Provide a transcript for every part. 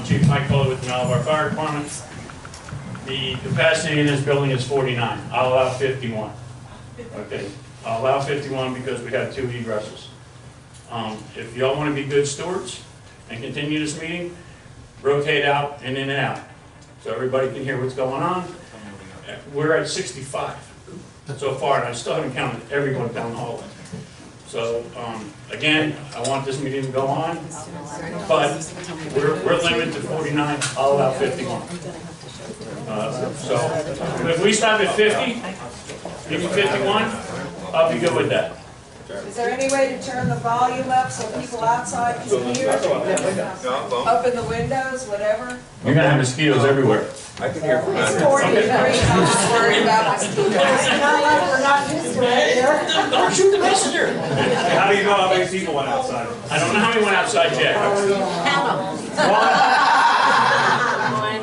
Chief Mike Kohler with the Malabar Fire Department. The capacity in this building is 49. I'll allow 51. Okay, I'll allow 51 because we have 2 egresses. If y'all want to be good stewards and continue this meeting, rotate out and in and out so everybody can hear what's going on. We're at 65 so far, and I still haven't counted everyone down the hallway. So, again, I want this meeting to go on, but we're limited to 49, I'll allow 51. So, if we stop at 50, give you 51, I'll be good with that. Is there any way to turn the volume up so people outside can hear? Open the windows, whatever? You're gonna have mosquitoes everywhere. I can hear from It's that. 40 degrees, I'm not worried about mosquitoes. It's not like we're not used to it here. Don't shoot the messenger. How do you know how many people went outside? I don't know how many went outside yet.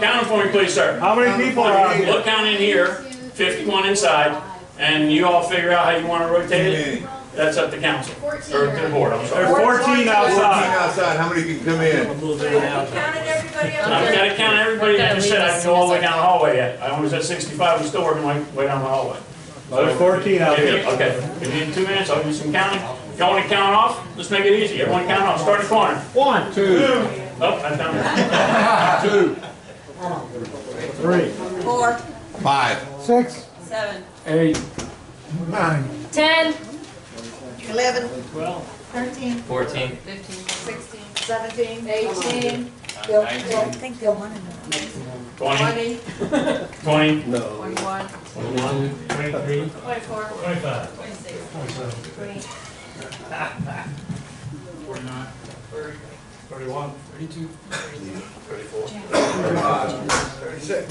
Count them for me, please, sir. How many people are out here? Look down in here, 51 inside, and you all figure out how you want to rotate it. That's up to council, or to the board, I'm There's sorry. 14 outside. Outside, how many can come in? Counted everybody I've else? got to count everybody, I just said I can go all the way down the hallway yet. I was at 65, we're still working my way down the hallway. There's 14 out here. Okay, if you need 2 minutes, I'll do some counting. If y'all want to count off, let's make it easy. Everyone count off, start in the corner. 1, 2, Oh, that's down there. 2, 3, 4, 5. 6, 7, 8, 9, 10, 11, 13, 14, 15, 16, 17, 18, 20, 20, 20, 21, 23, 24, 25. 26, 28, 49, 31, 32, 34. 36.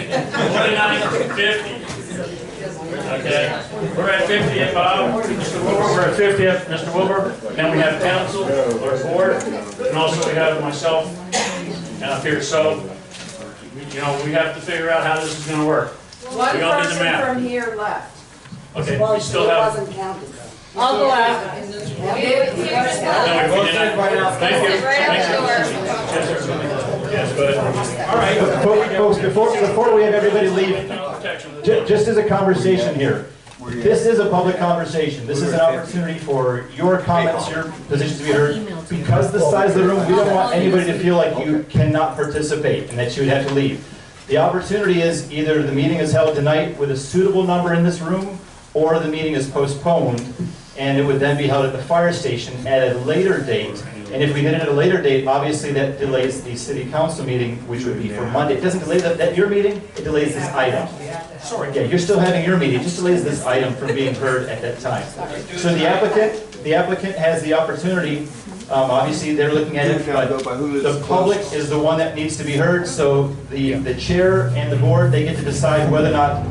49, 50. Okay, we're at 50th, Bob. Mr. Wilbur, we're at 50th, Mr. Wilbur. Then we have council, or board, and also we have myself and up here. So, you know, we have to figure out how this is going to work. one We all did the person math. from here left. Okay, we still have. I'll go out. Then we did not- Thank you. Right out the door. Yes, sir. Yes, good. All right. Folks, before we have everybody leave, just as a conversation here, this is a public conversation. This is an opportunity for your comments, your positions to be heard. Because the size of the room, we don't want anybody to feel like you cannot participate and that you would have to leave. The opportunity is either the meeting is held tonight with a suitable number in this room, or the meeting is postponed, and it would then be held at the fire station at a later date. And if we did it at a later date, obviously that delays the city council meeting, which would be for Monday. It doesn't delay your meeting, it delays this item. Sorry, yeah, you're still having your meeting, it just delays this item from being heard at that time. So the applicant has the opportunity, obviously they're looking at it, but the public is the one that needs to be heard, so the chair and the board, they get to decide whether or not,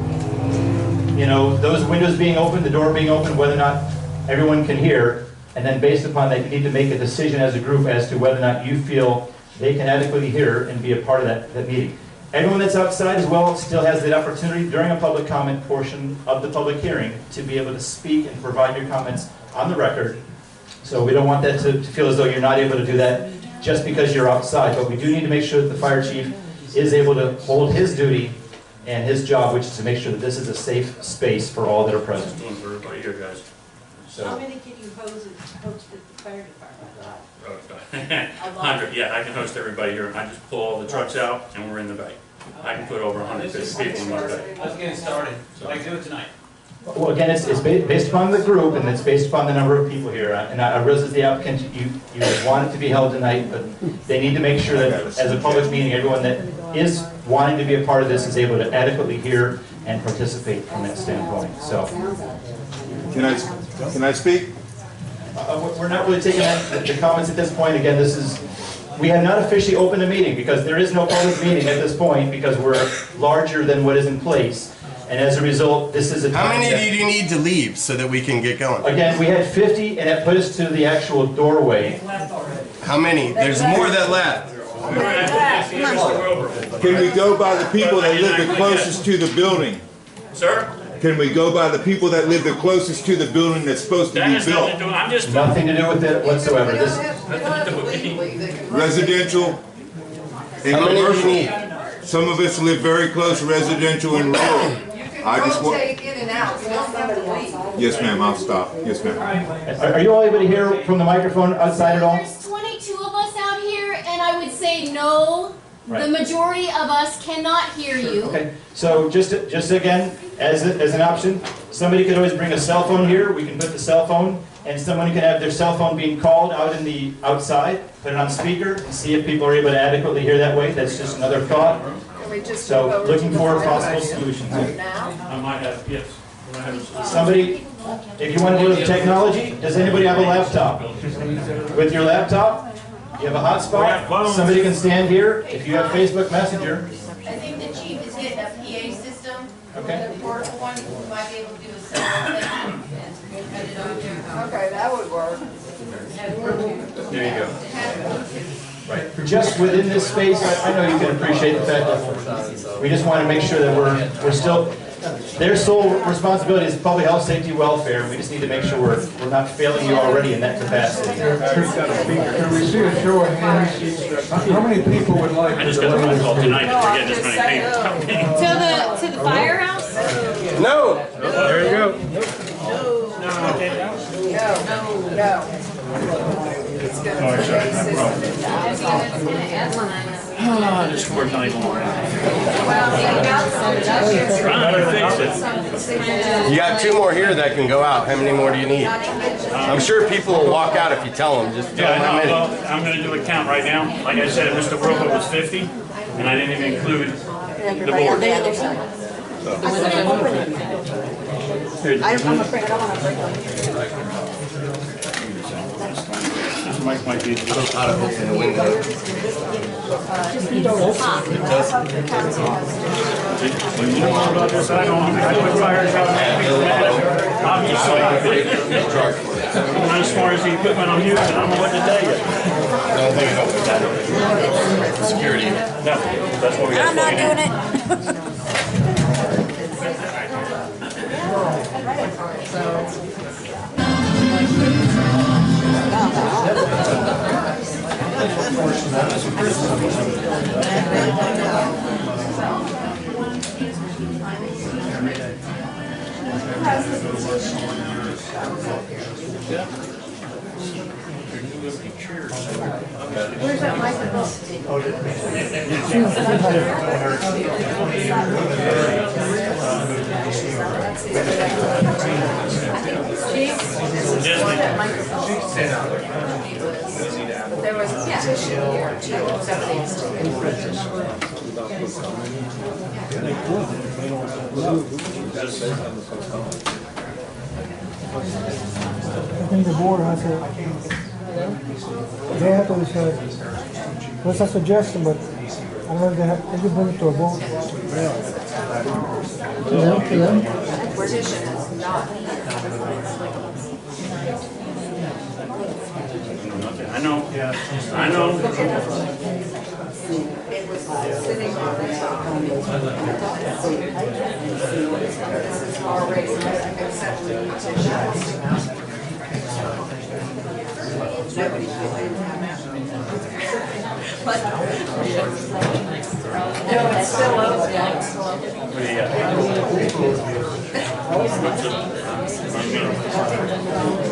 you know, those windows being open, the door being open, whether or not everyone can hear. And then based upon that, you need to make a decision as a group as to whether or not you feel they can adequately hear and be a part of that meeting. Everyone that's outside as well still has the opportunity during a public comment portion of the public hearing to be able to speak and provide your comments on the record. So we don't want that to feel as though you're not able to do that just because you're outside. But we do need to make sure that the fire chief is able to hold his duty and his job, which is to make sure that this is a safe space for all that are present. Doing for everybody here, guys. How So, many can you host at the fire department? 100, yeah, I can host everybody here. I just pull all the trucks out and we're in the bay. I can put over 150 people in my bay. let's get it started. I can do it tonight. Well, again, it's based upon the group, and it's based upon the number of people here. And I realize as the applicant, you want it to be held tonight, but they need to make sure that as a public meeting, everyone that is wanting to be a part of this is able to adequately hear and participate from that standpoint. So, Can I speak? we're not really taking the comments at this point. Again, we have not officially opened a meeting because there is no public meeting at this point because we're larger than what is in place. And as a result, this is a time How many that- do you need to leave so that we can get going? Again, we had 50, and that put us to the actual doorway. How many? There's more that left. We were at 50, Mr. Wilbur. Can we go by the people that live the closest to the building? Sir? Can we go by the people that live the closest to the building that's supposed to That be has nothing to built? do, I'm just. Nothing to do with it whatsoever. This, Residential and How many do you commercial. need? Some of us live very close to residential and rural. I just want, Rotate in and out, you don't have to leave. yes ma'am, I'll stop. Yes ma'am. are you all able to hear from the microphone outside at all? There's 22 know the Right. majority of us cannot hear you. Okay, so just again, as an option, somebody could always bring a cell phone here, we can put the cell phone, and someone can have their cell phone being called out in the outside, put it on speaker, and see if people are able to adequately hear that way. That's just another thought. Can we just So, move over looking to for the possible next solutions. now? I might have, yes. I might have- Somebody, if you want to go to technology, does anybody have a laptop? With your laptop, you have a hotspot, somebody can stand here. If you have Facebook Messenger, I think the chief is getting a PA system, okay? the portable one, we might be able to do a similar thing and put it on there. Okay, that would work. There you go. Right. Just within this space, I know you can appreciate the fact that we just want to make sure that we're still, their sole responsibility is public health, safety, welfare. We just need to make sure we're not failing you already in that capacity. Can we see a show of hands? How many people would like? I just got a phone call tonight that we're getting this many people coming. To the firehouse? No. There you go. No. It's gonna be a system. This work's not even on. Well, Trying to fix it. You got 2 more here that can go out. How many more do you need? I'm sure people will walk out if you tell them. Just tell Yeah, them how I many. know, well, I'm gonna do a count right now. Like I said, Mr. Broker was 50, and I didn't even include the board. I'm afraid I don't want to break them. This mic might be. How to open the window. When you know about this, I don't, I put fires out. Obviously. Not as far as the equipment I'm using, I don't know what to tell you. I don't think it opens that way. Security. No, that's what we got. I'm not doing it. Where's that microphone? There was a petition here too, somebody's taken a I think the board has to, they have to decide. That's a suggestion, but I don't know if they can bring it to a vote. petition is not. I know, I know. It was sitting on the top. This is already accepted petition. Nobody's really but no, it's still open.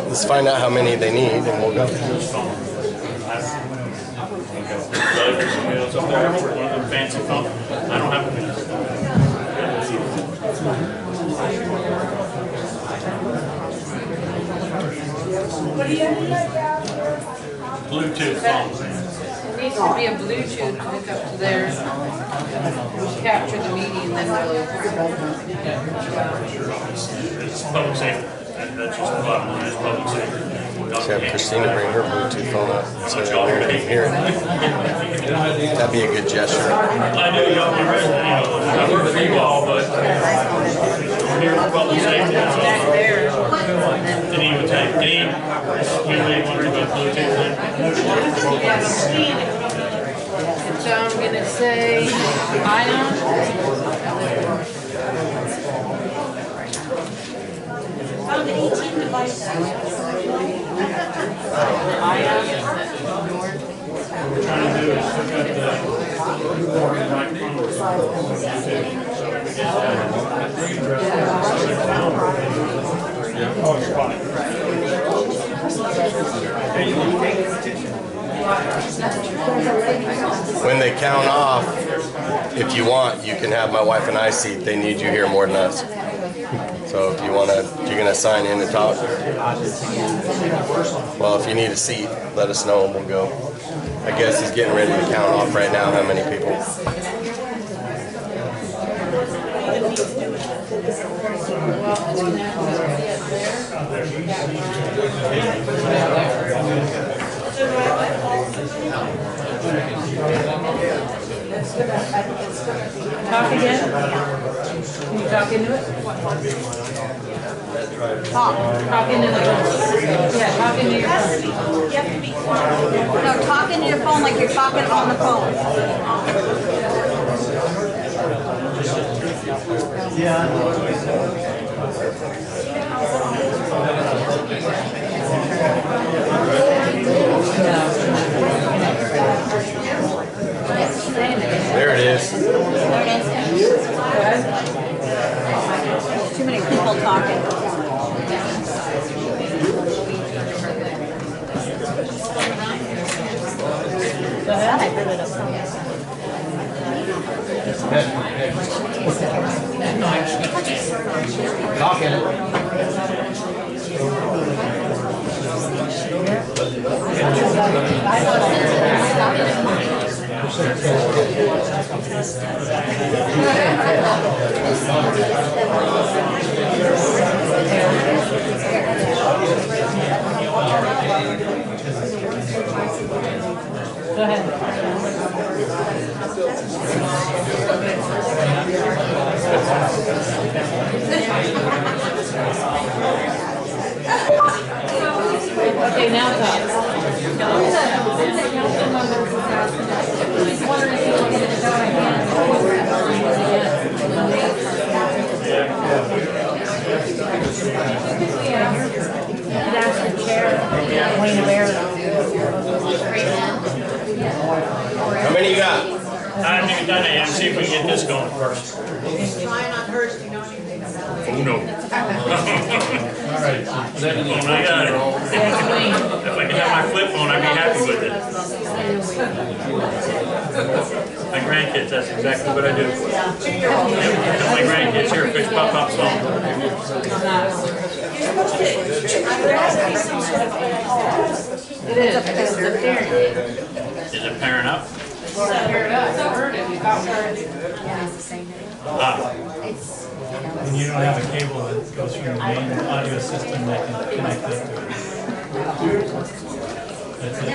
Let's find out how many they need and we'll go. Somebody else up there, one of them fancy pump. I don't have Bluetooth phones. It needs to be a Bluetooth hook up to theirs. Capture the meeting and then we'll. It's public safety. That's just the bottom line, it's public safety. Let's have Christina bring her Bluetooth phone up so that Mary can hear it. That'd be a good gesture. I do, y'all, my resident, I work for you all, but we're here for public safety, that's all. Deneen would take, Deneen, you really want to go Bluetooth then? So I'm gonna say ion. Found 18 devices. What we're trying to do is look at the microphone. Oh, you're fine. Hey, you want to take the petition? when they count off, if you want, you can have my wife and I seat. They need you here more than us. So if you you're gonna sign in and talk. Well, if you need a seat, let us know and we'll go. I guess he's getting ready to count off right now how many people. Talk again? Can you talk into it? Talk into the, yeah, talk into your phone. No, talk into your phone like you're talking on the phone. There it is. Too many people talking. Go ahead. Okay, now talk. How many you got? I haven't even done it yet. See if we can get this going first. Oh, no. Alright, second I got it. If I could have my flip phone, I'd be happy with it. My grandkids, that's exactly what I do. My grandkids here, fish pop up phone. It is, because they're pairing. Is it pairing up? When you don't have a cable that goes from your main audio system that can connect it to it. That's it.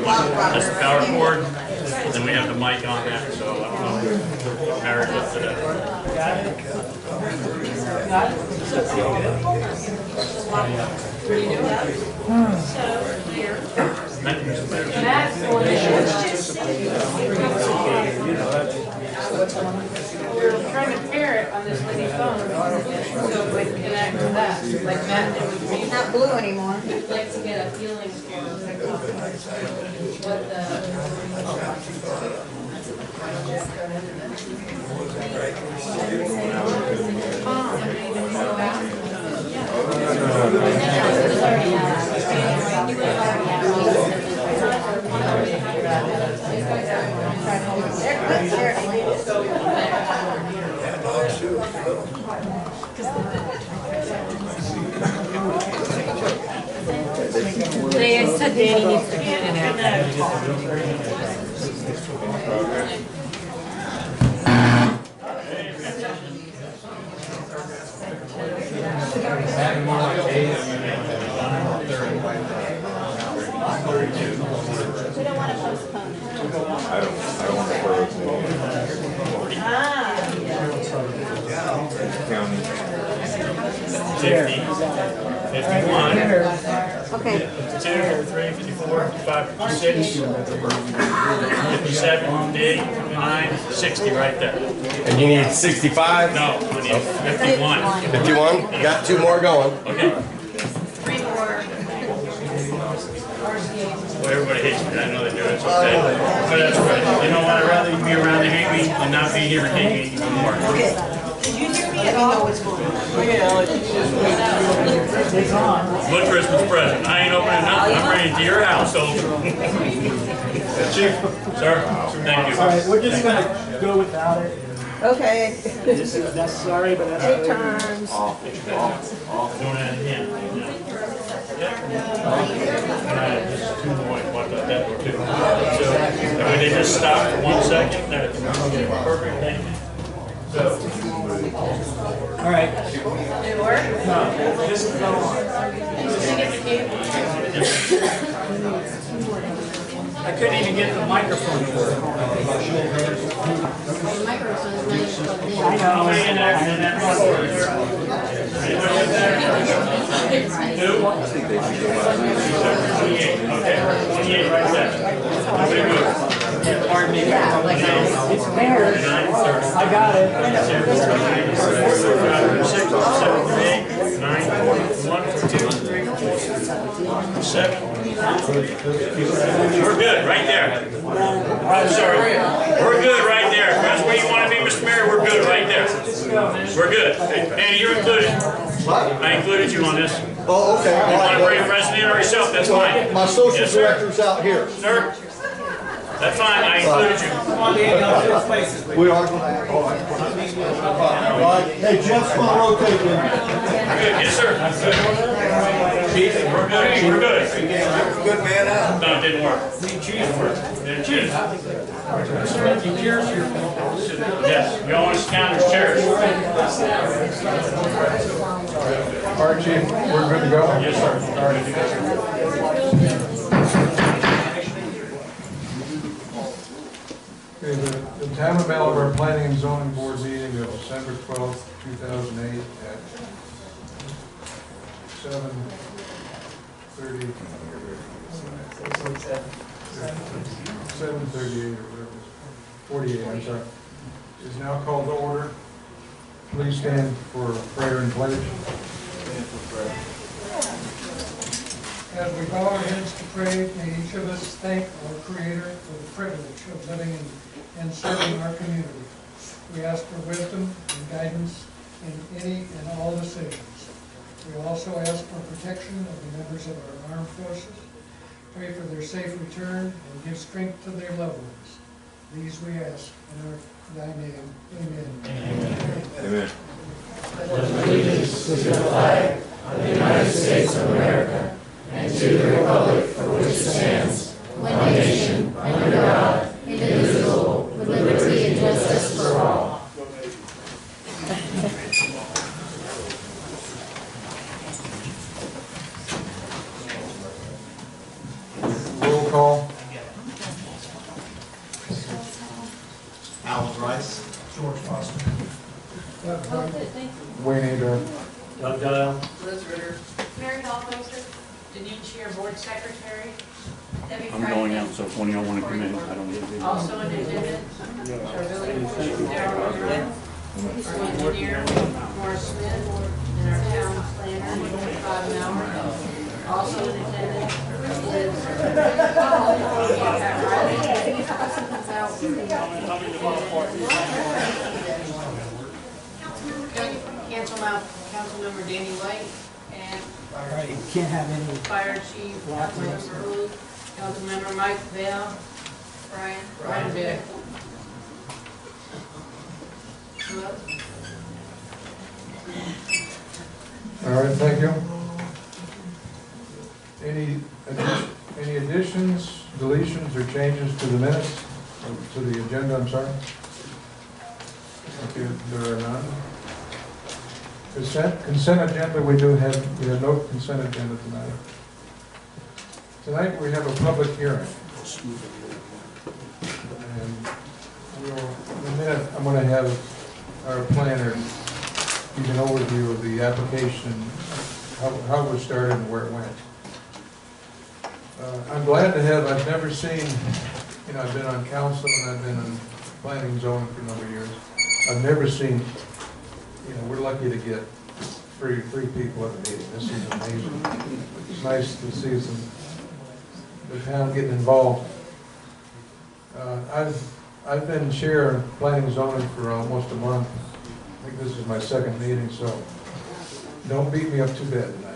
That's the power cord, and then we have the mic on that, so I don't know if married up to that. We're trying to pair it on this lady's phone, so we can connect to that, like Matt did with me. Not blue anymore. I'd like to get a feeling for what They said Danny needs to be in there. We don't want to postpone it. I don't want to close the county. 50, 51, Okay. 52, 53, 54, 55, 56, 57, 58, 59, 60 right there. And you need 65? No, I need 51. 51? You got two more going. Okay. Well, everybody hates me. I know they do. It's okay. But that's right. You know what? I'd rather you be around to hate me than not be here and hate me even more. Did you hear me at all? What Christmas present? I ain't opening nothing. I'm bringing it to your house, so. Chief. Sir, thank you. All right, we're just gonna go without it. Okay. This is necessary, but that's. 8 times. Doing it again. Just 2 more, what about that or 2? So, if they just stop for 1 second, that's perfect, thank you. So. All right. Did it work? No, just go on. Did you get the cable? I couldn't even get the microphone to work. The microphone is not even plugged in. I know. Okay, 28 right there. Very good. Pardon me. It's there. I got it. 6, 7, 8, 9, 1, 2, 3, 4, 7. We're good, right there. I'm sorry. We're good right there. That's where you want to be, Mr. Mayor. We're good right there. We're good. Andy, you're included. I included you on this. Oh, okay. You want to bring a president or yourself, that's fine. My social Yes, sir. director's out here. Sir, that's fine. I included you. We are going to have. All right. Hey, Jeff's going to rotate in. Good. Yes, sir. Chief, we're good. We're good. Good man out. No, it didn't work. Didn't choose. Yes, we all want to count as chairs. All right, Chief, we're good to go? Yes, sir. All right. Okay, the Town of Malabar Planning and Zoning Board meeting of December 12th, 2008 at 7:30. 7:38 or whatever it is. 48, I'm sorry. Is now called to order. Please stand for prayer and pledge. As we bow our heads to pray, may each of us thank our Creator for the privilege of living and serving our community. We ask for wisdom and guidance in any and all decisions. We also ask for protection of the members of our armed forces, pray for their safe return, and give strength to their loved ones. These we ask in thy name. Amen. Amen. Allegiance to the flag of the United States of America and to the republic for which it stands, one nation, under God, indivisible, with liberty and justice for all. Roll call. Alan Rice. George Foster. Wayne Adler. Doug Dial. Liz Ritter. Mary Hallfoster. Denise Shear, Board Secretary. Debbie I'm going out, so if one of y'all want to come in, I don't need to be. Also in attendance, our village official, Darrell Monroe, our engineer, Morris Smith, and our town planner, Bob Mauer. Also in attendance is Pat Riley. Cancel out Councilmember Danny White and All right, you can't have any. Fire Chief Councilmember Wu, Councilmember Mike Vale, Brian Vick. Who else? All right, thank you. Any additions, deletions, or changes to the minutes, to the agenda, I'm sorry? Okay, there are none. Consent agenda, we have no consent agenda tonight. Tonight, we have a public hearing. And in a minute, I'm going to have our planner give an overview of the application, how it was started and where it went. I'm glad to have, I've never seen, I've been on council and I've been on planning and zoning for a number of years. I've never seen, we're lucky to get three people at the meeting. This is amazing. It's nice to see the town getting involved. I've been chair of planning and zoning for almost a month. I think this is my second meeting, so don't beat me up too bad tonight.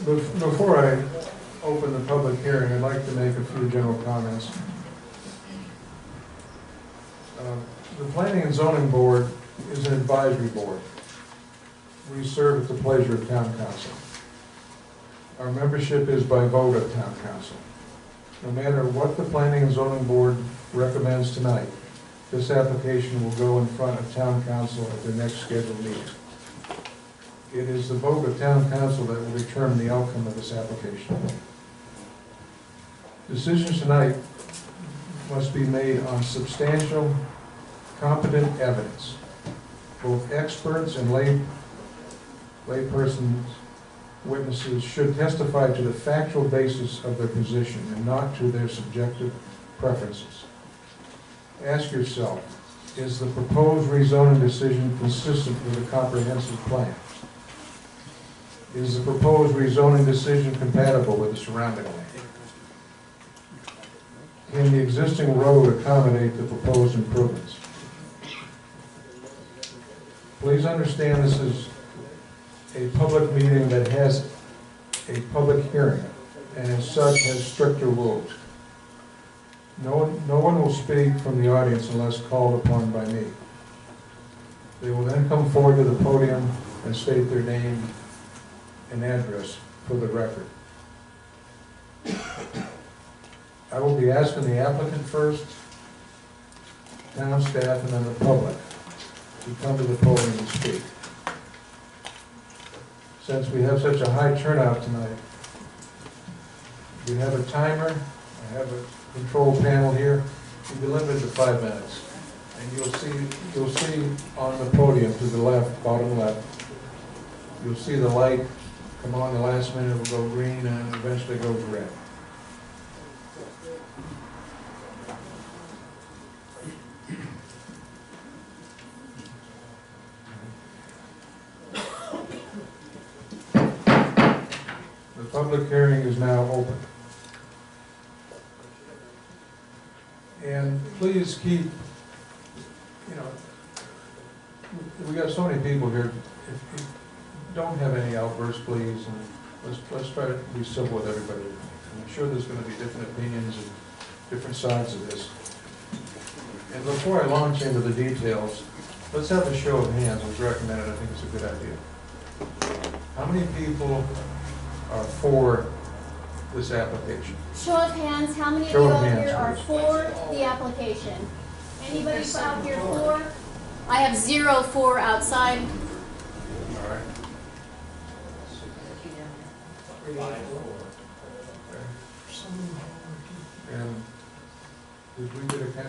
Before I open the public hearing, I'd like to make a few general comments. The Planning and Zoning Board is an advisory board. We serve at the pleasure of Town Council. Our membership is by vote of Town Council. No matter what the Planning and Zoning Board recommends tonight, this application will go in front of Town Council at the next scheduled meeting. It is the vote of Town Council that will determine the outcome of this application. Decisions tonight must be made on substantial, competent evidence. Both experts and laypersons, witnesses should testify to the factual basis of their position and not to their subjective preferences. Ask yourself, is the proposed rezoning decision consistent with a comprehensive plan? Is the proposed rezoning decision compatible with the surrounding land? Can the existing road accommodate the proposed improvements? Please understand this is a public meeting that has a public hearing, and as such has stricter rules. No one will speak from the audience unless called upon by me. They will then come forward to the podium and state their name and address for the record. I will be asking the applicant first, town staff, and then the public to come to the podium and speak. Since we have such a high turnout tonight, we have a timer, I have a control panel here, you'll be limited to 5 minutes. And you'll see on the podium to the left, bottom left, you'll see the light come on the last minute, it will go green and eventually goes red. The public hearing is now open. And please keep, we got so many people here. If you don't have any outbursts, please, and let's try to be civil with everybody. I'm sure there's going to be different opinions and different sides of this. And before I launch into the details, let's have a show of hands as recommended. I think it's a good idea. How many people are for this application? Show of hands, how many of you out here are for the application? Anybody out here for? I have 0 for outside. All right. And did we get a count?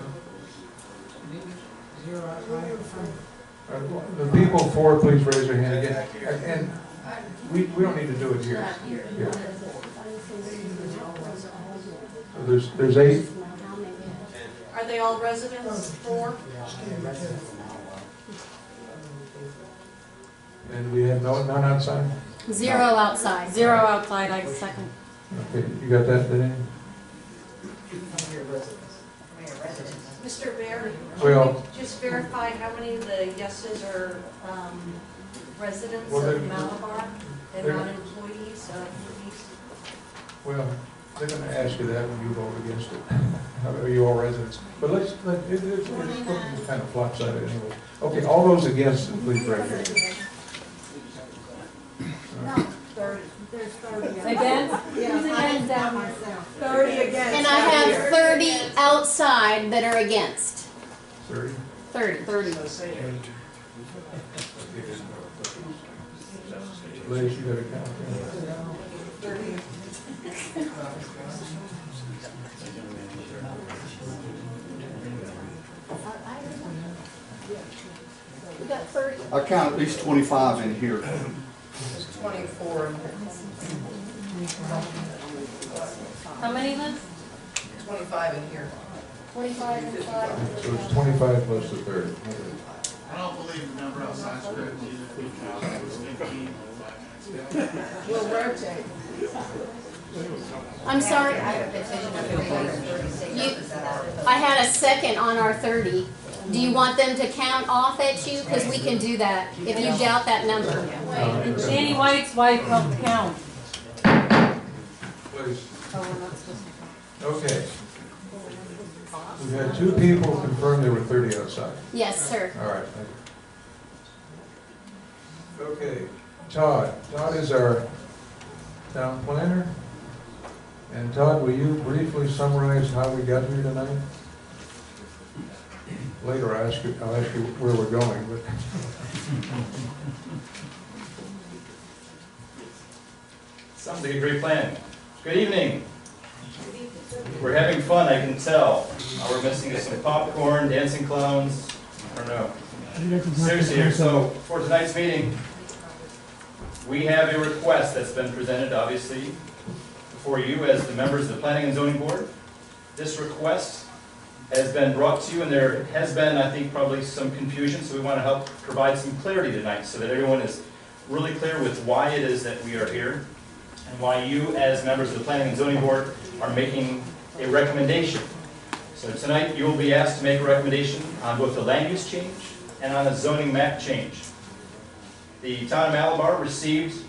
0 outside. The people for, please raise your hand again. And we don't need to do it here. Yeah. So there's 8. Are they all residents for? And we have none outside? 0 outside. 0 outside, I second. Okay, you got that, Denny? Mr. Bear, Well, can you just verify how many of the yeses are residents Well, of Malabar and they're- not employees of East? well, they're going to ask you that when you vote against it. Are you all residents? But it's kind of lopsided anyway. Okay, all those against it, please raise your hand. No, 30. There's 30. Against? Yeah, I didn't down myself. 30 against. And I have 30 outside that are against. 30? 30. Liz, you got a count? 30. We got 30. I count at least 25 in here. 24. How many Liz? 25 in here. 25 inside. So it's 25 plus the 30. I don't believe the number outside is correct either, because it was 15 We'll rotate. I'm sorry. I had a second on our 30. Do you want them to count off at you? Because we can do that if you doubt that number. And Danny White's wife helped count. Please. Oh, we're not supposed to count. Okay. We've had 2 people confirm there were 30 outside. Yes, sir. All right, thank you. Okay, Todd. Todd is our town planner. And Todd, will you briefly summarize how we got here tonight? Later I'll ask you where we're going, but. Some degree planning. Good evening. We're having fun, I can tell. We're missing some popcorn, dancing clowns. I don't know. Seriously here, so for tonight's meeting, we have a request that's been presented, obviously, for you as the members of the Planning and Zoning Board. This request has been brought to you, and there has been, I think, probably some confusion, so we want to help provide some clarity tonight so that everyone is really clear with why it is that we are here and why you, as members of the Planning and Zoning Board, are making a recommendation. So tonight, you will be asked to make a recommendation on both the land use change and on a zoning map change. The town of Malabar received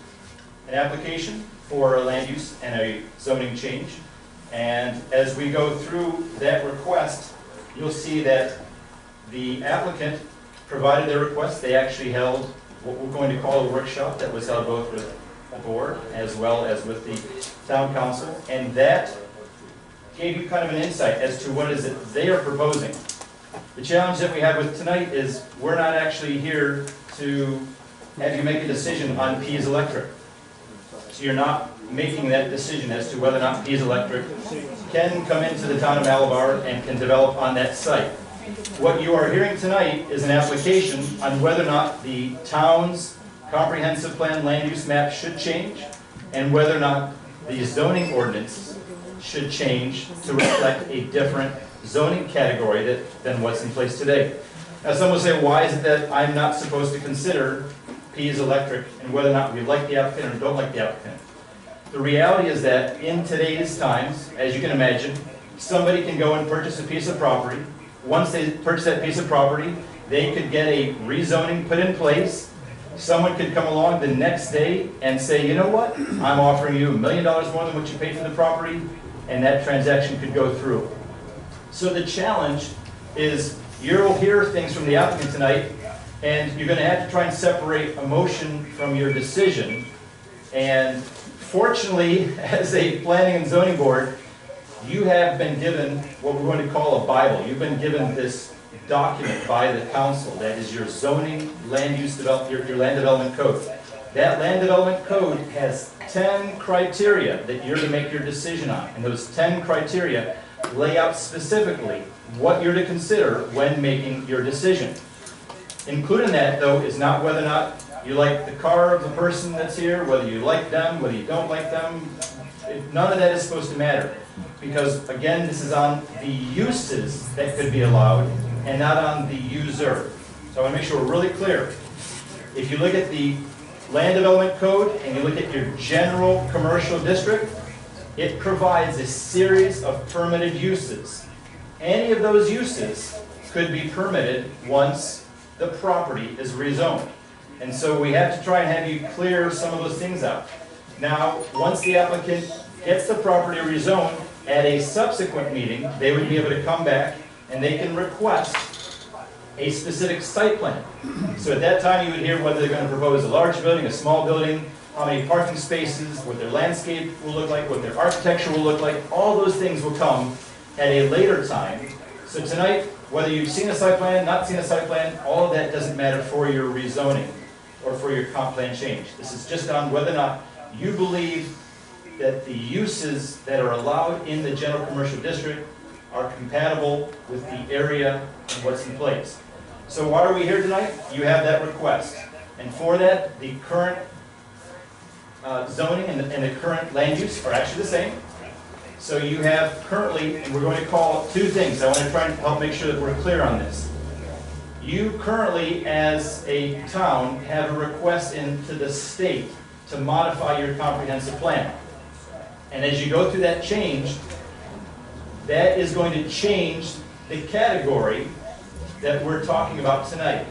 an application for a land use and a zoning change. And as we go through that request, you'll see that the applicant provided their request. They actually held what we're going to call a workshop that was held both with the board as well as with the town council. And that gave you kind of an insight as to what is it they are proposing. The challenge that we have with tonight is we're not actually here to have you make a decision on Pease Electric. So you're not making that decision as to whether or not Pease Electric can come into the town of Malabar and can develop on that site. What you are hearing tonight is an application on whether or not the town's comprehensive plan land use map should change and whether or not the zoning ordinance should change to reflect a different zoning category than what's in place today. Now some will say, why is it that I'm not supposed to consider Pease Electric and whether or not we like the applicant or don't like the applicant? The reality is that in today's times, as you can imagine, somebody can go and purchase a piece of property. Once they purchase that piece of property, they could get a rezoning put in place. Someone could come along the next day and say, you know what, I'm offering you $1 million more than what you paid for the property, and that transaction could go through. So the challenge is you'll hear things from the applicant tonight, and you're going to have to try and separate emotion from your decision. And fortunately, as a planning and zoning board, you have been given what we're going to call a Bible. You've been given this document by the council that is your zoning land use your land development code. That land development code has 10 criteria that you're to make your decision on. And those 10 criteria lay out specifically what you're to consider when making your decision. Included in that, though, is not whether or not you like the car of the person that's here, whether you like them, whether you don't like them. None of that is supposed to matter. Because, again, this is on the uses that could be allowed and not on the user. So I want to make sure we're really clear. If you look at the land development code and you look at your general commercial district, it provides a series of permitted uses. Any of those uses could be permitted once the property is rezoned. And so we have to try and have you clear some of those things out. Now, once the applicant gets the property rezoned, at a subsequent meeting, they would be able to come back and they can request a specific site plan. So at that time, you would hear whether they're going to propose a large building, a small building, how many parking spaces, what their landscape will look like, what their architecture will look like. All those things will come at a later time. So tonight, whether you've seen a site plan, not seen a site plan, all of that doesn't matter for your rezoning or for your comp plan change. This is just on whether or not you believe that the uses that are allowed in the general commercial district are compatible with the area and what's in place. So why are we here tonight? You have that request. And for that, the current zoning and the current land use are actually the same. So you have currently, and we're going to call two things. I want to try and help make sure that we're clear on this. You currently, as a town, have a request into the state to modify your comprehensive plan. And as you go through that change, that is going to change the category that we're talking about tonight.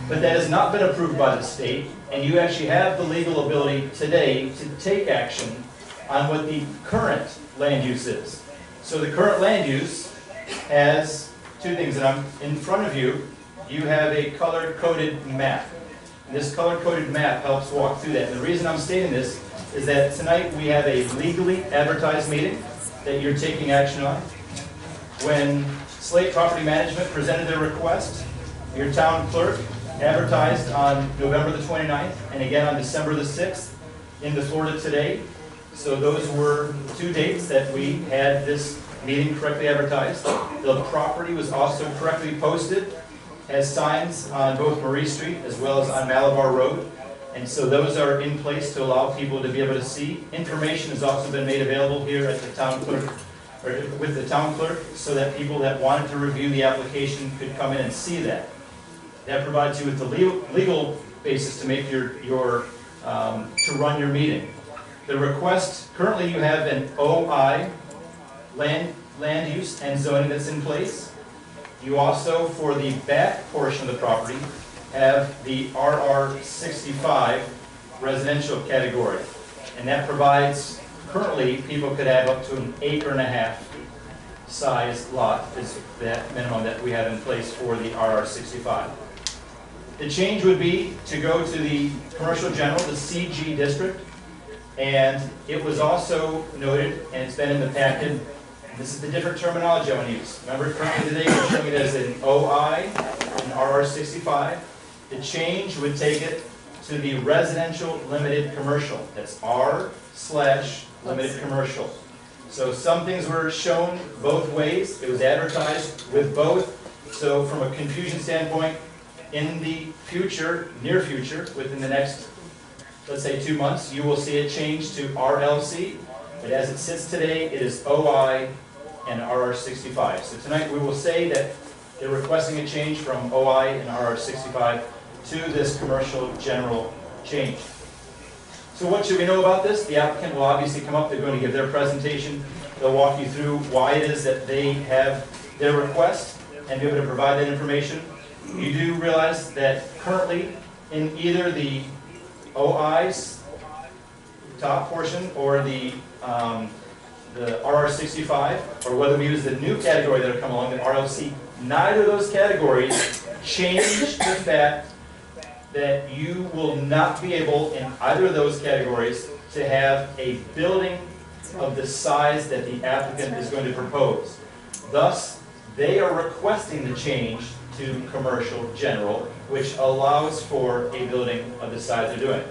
But that has not been approved by the state, and you actually have the legal ability today to take action on what the current land use is. So the current land use has two things, and I'm in front of you. You have a color-coded map. And this color-coded map helps walk through that. And the reason I'm stating this is that tonight we have a legally advertised meeting that you're taking action on. When Slate Property Management presented their request, your town clerk advertised on November the 29th and again on December the 6th in the Florida Today. So those were 2 dates that we had this meeting correctly advertised. The property was also correctly posted, has signs on both Marie Street as well as on Malabar Road. And so those are in place to allow people to be able to see. Information has also been made available here at the town clerk, or with the town clerk, so that people that wanted to review the application could come in and see that. That provides you with the legal basis to make to run your meeting. The request, currently you have an OI, land use and zoning that's in place. You also, for the back portion of the property, have the RR 65 residential category. And that provides, currently, people could have up to an 1.5-acre size lot, is that minimum that we have in place for the RR 65. The change would be to go to the commercial general, the CG district, and it was also noted, and it's been in the packet, and this is the different terminology I want to use. Remember, currently today we're showing it as an OI, an RR 65. The change would take it to the residential limited commercial. That's R/limited commercial. So some things were shown both ways. It was advertised with both. So from a confusion standpoint, in the future, near future, within the next, let's say 2 months, you will see it change to RLC. But as it sits today, it is OI and RR 65. So tonight we will say that they're requesting a change from OI and RR 65 to this commercial general change. So what should we know about this? The applicant will obviously come up, they're going to give their presentation. They'll walk you through why it is that they have their request and be able to provide that information. You do realize that currently in either the OI's top portion or the RR 65, or whether we use the new category that will come along, the RLC, neither of those categories change the fact that you will not be able, in either of those categories, to have a building of the size that the applicant is going to propose. Thus, they are requesting the change to commercial general, which allows for a building of the size they're doing.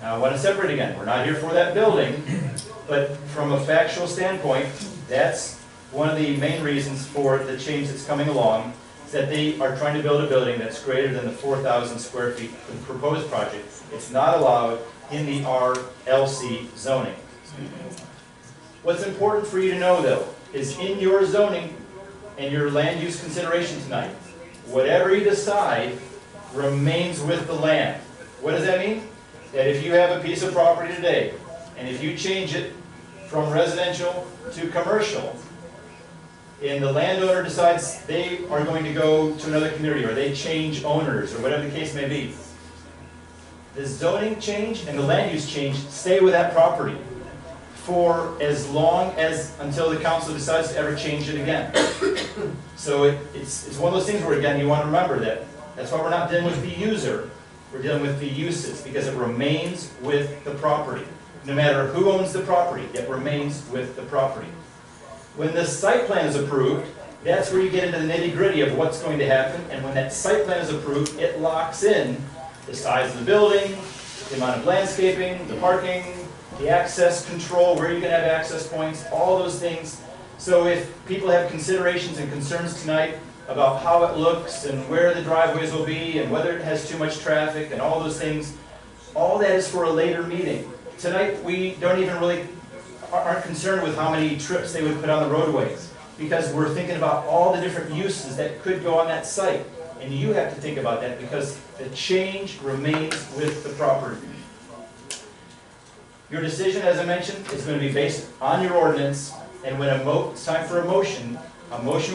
Now, I want to separate again. We're not here for that building, but from a factual standpoint, that's one of the main reasons for the change that's coming along, is that they are trying to build a building that's greater than the 4,000 square feet for the proposed project. It's not allowed in the RLC zoning. What's important for you to know, though, is in your zoning and your land use consideration tonight, whatever you decide remains with the land. What does that mean? That if you have a piece of property today, and if you change it from residential to commercial, and the landowner decides they are going to go to another community, or they change owners, or whatever the case may be, the zoning change and the land use change stay with that property for as long as, until the council decides to ever change it again. So it's one of those things where, again, you want to remember that. That's why we're not dealing with the user, we're dealing with the uses, because it remains with the property. No matter who owns the property, it remains with the property. When the site plan is approved, that's where you get into the nitty-gritty of what's going to happen, and when that site plan is approved, it locks in the size of the building, the amount of landscaping, the parking, the access control, where you can have access points, all those things. So if people have considerations and concerns tonight about how it looks and where the driveways will be and whether it has too much traffic and all those things, all that is for a later meeting. Tonight we don't even really aren't concerned with how many trips they would put on the roadways, because we're thinking about all the different uses that could go on that site. And you have to think about that because the change remains with the property. Your decision, as I mentioned, is going to be based on your ordinance, and when it's time for a motion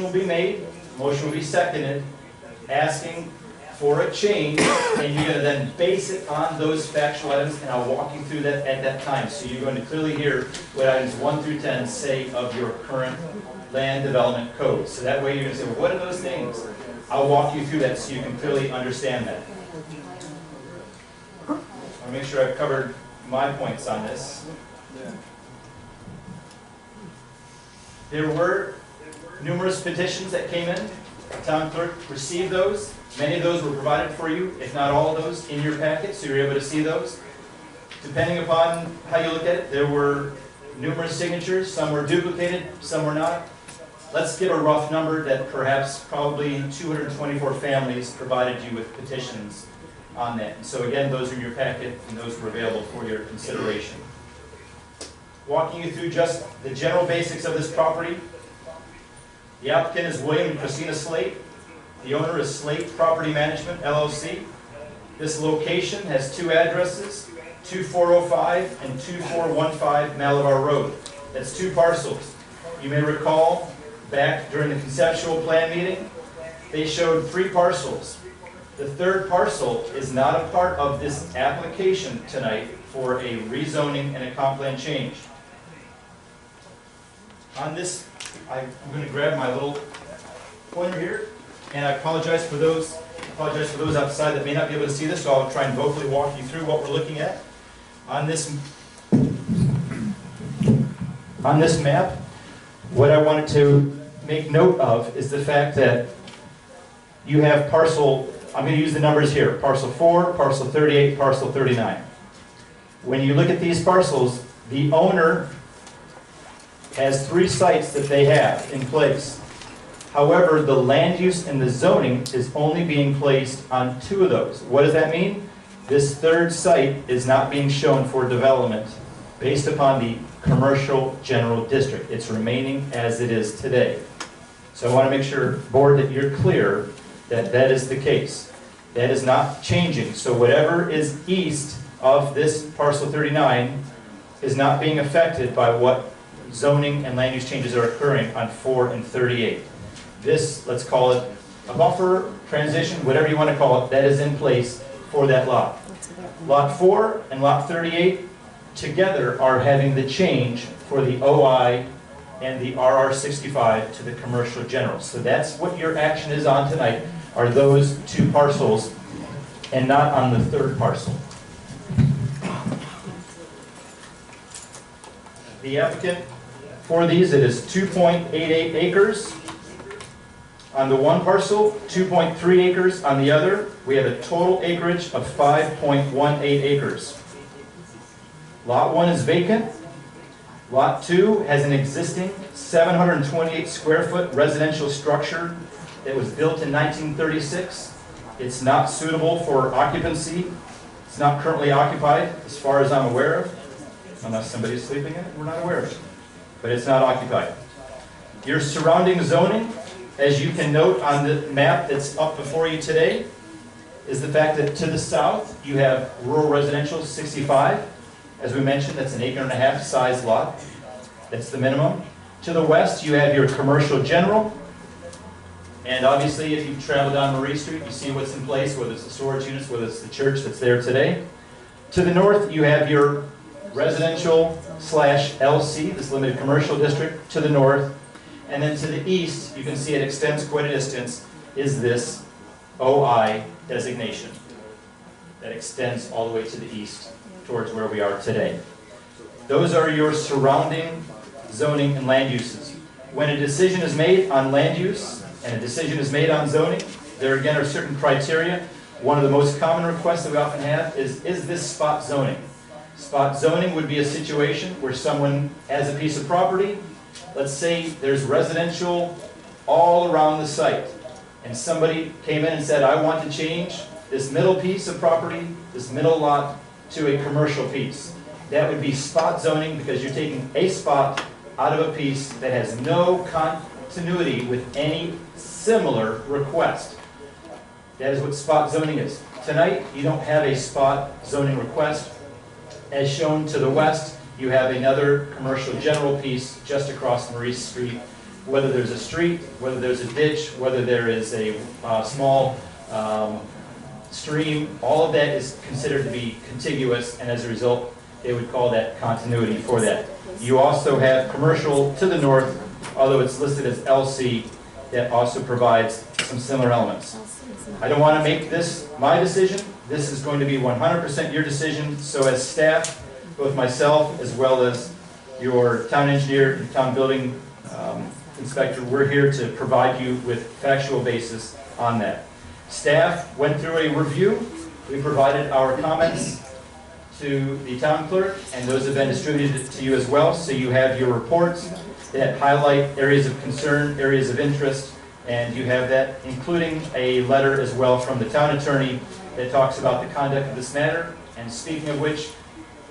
will be made, a motion will be seconded, asking for a change, and you're going to then base it on those factual items, and I'll walk you through that at that time. So you're going to clearly hear what items 1 through 10 say of your current land development code. So that way you're going to say, well, what are those things? I'll walk you through that so you can clearly understand that. I want to make sure I've covered my points on this. There were numerous petitions that came in. The town clerk received those. Many of those were provided for you, if not all of those, in your packet, so you're able to see those. Depending upon how you look at it, there were numerous signatures. Some were duplicated, some were not. Let's give a rough number that perhaps probably 224 families provided you with petitions on that. And so again, those are in your packet, and those were available for your consideration. Walking you through just the general basics of this property. The applicant is William and Christina Slate. The owner is Slate Property Management, LLC. This location has 2 addresses, 2405 and 2415 Malabar Road. That's 2 parcels. You may recall back during the conceptual plan meeting, they showed 3 parcels. The 3rd parcel is not a part of this application tonight for a rezoning and a comp plan change. On this, I'm going to grab my little pointer here, and I apologize for those outside that may not be able to see this, so I'll try and vocally walk you through what we're looking at. On this map, what I wanted to make note of is the fact that you have parcel, I'm going to use the numbers here, parcel 4, parcel 38, parcel 39. When you look at these parcels, the owner has 3 sites that they have in place. However, the land use and the zoning is only being placed on 2 of those. What does that mean? This 3rd site is not being shown for development based upon the commercial general district. It's remaining as it is today. So I want to make sure, board, that you're clear that that is the case. That is not changing. So whatever is east of this parcel 39 is not being affected by what zoning and land use changes are occurring on 4 and 38. This, let's call it a buffer, transition, whatever you want to call it, that is in place for that lot. Lot 4 and Lot 38 together are having the change for the OI and the RR65 to the commercial general. So that's what your action is on tonight, are those 2 parcels, and not on the 3rd parcel. The applicant for these, it is 2.88 acres on the one parcel, 2.3 acres on the other. We have a total acreage of 5.18 acres. Lot 1 is vacant. Lot 2 has an existing 728 square foot residential structure that was built in 1936. It's not suitable for occupancy. It's not currently occupied, as far as I'm aware of. Unless somebody's sleeping in it, we're not aware of it. But it's not occupied. Your surrounding zoning, as you can note on the map that's up before you today, is the fact that to the south you have rural residential 65. As we mentioned, that's an 1.5 acre size lot. That's the minimum. To the west you have your commercial general. And obviously if you travel down Marie Street, you see what's in place, whether it's the storage units, whether it's the church that's there today. To the north you have your residential / LC, this limited commercial district, to the north. And then to the east, you can see it extends quite a distance, is this OI designation that extends all the way to the east towards where we are today. Those are your surrounding zoning and land uses. When a decision is made on land use and a decision is made on zoning, there again are certain criteria. One of the most common requests that we often have is this spot zoning? Spot zoning would be a situation where someone has a piece of property. Let's say there's residential all around the site, and somebody came in and said, I want to change this middle piece of property, this middle lot, to a commercial piece. That would be spot zoning, because you're taking a spot out of a piece that has no continuity with any similar request. That is what spot zoning is. Tonight, you don't have a spot zoning request. as shown to the west, you have another commercial general piece just across Maurice Street. Whether there's a street, whether there's a ditch, whether there is a small stream, all of that is considered to be contiguous, and as a result, they would call that continuity for that. You also have commercial to the north, although it's listed as LC, that also provides some similar elements. I don't want to make this my decision. This is going to be 100% your decision. So as staff, both myself as well as your town engineer and town building inspector, we're here to provide you with factual basis on that. Staff went through a review. We provided our comments to the town clerk, and those have been distributed to you as well. So you have your reports that highlight areas of concern, areas of interest, and you have that, including a letter as well from the town attorney that talks about the conduct of this matter. And speaking of which,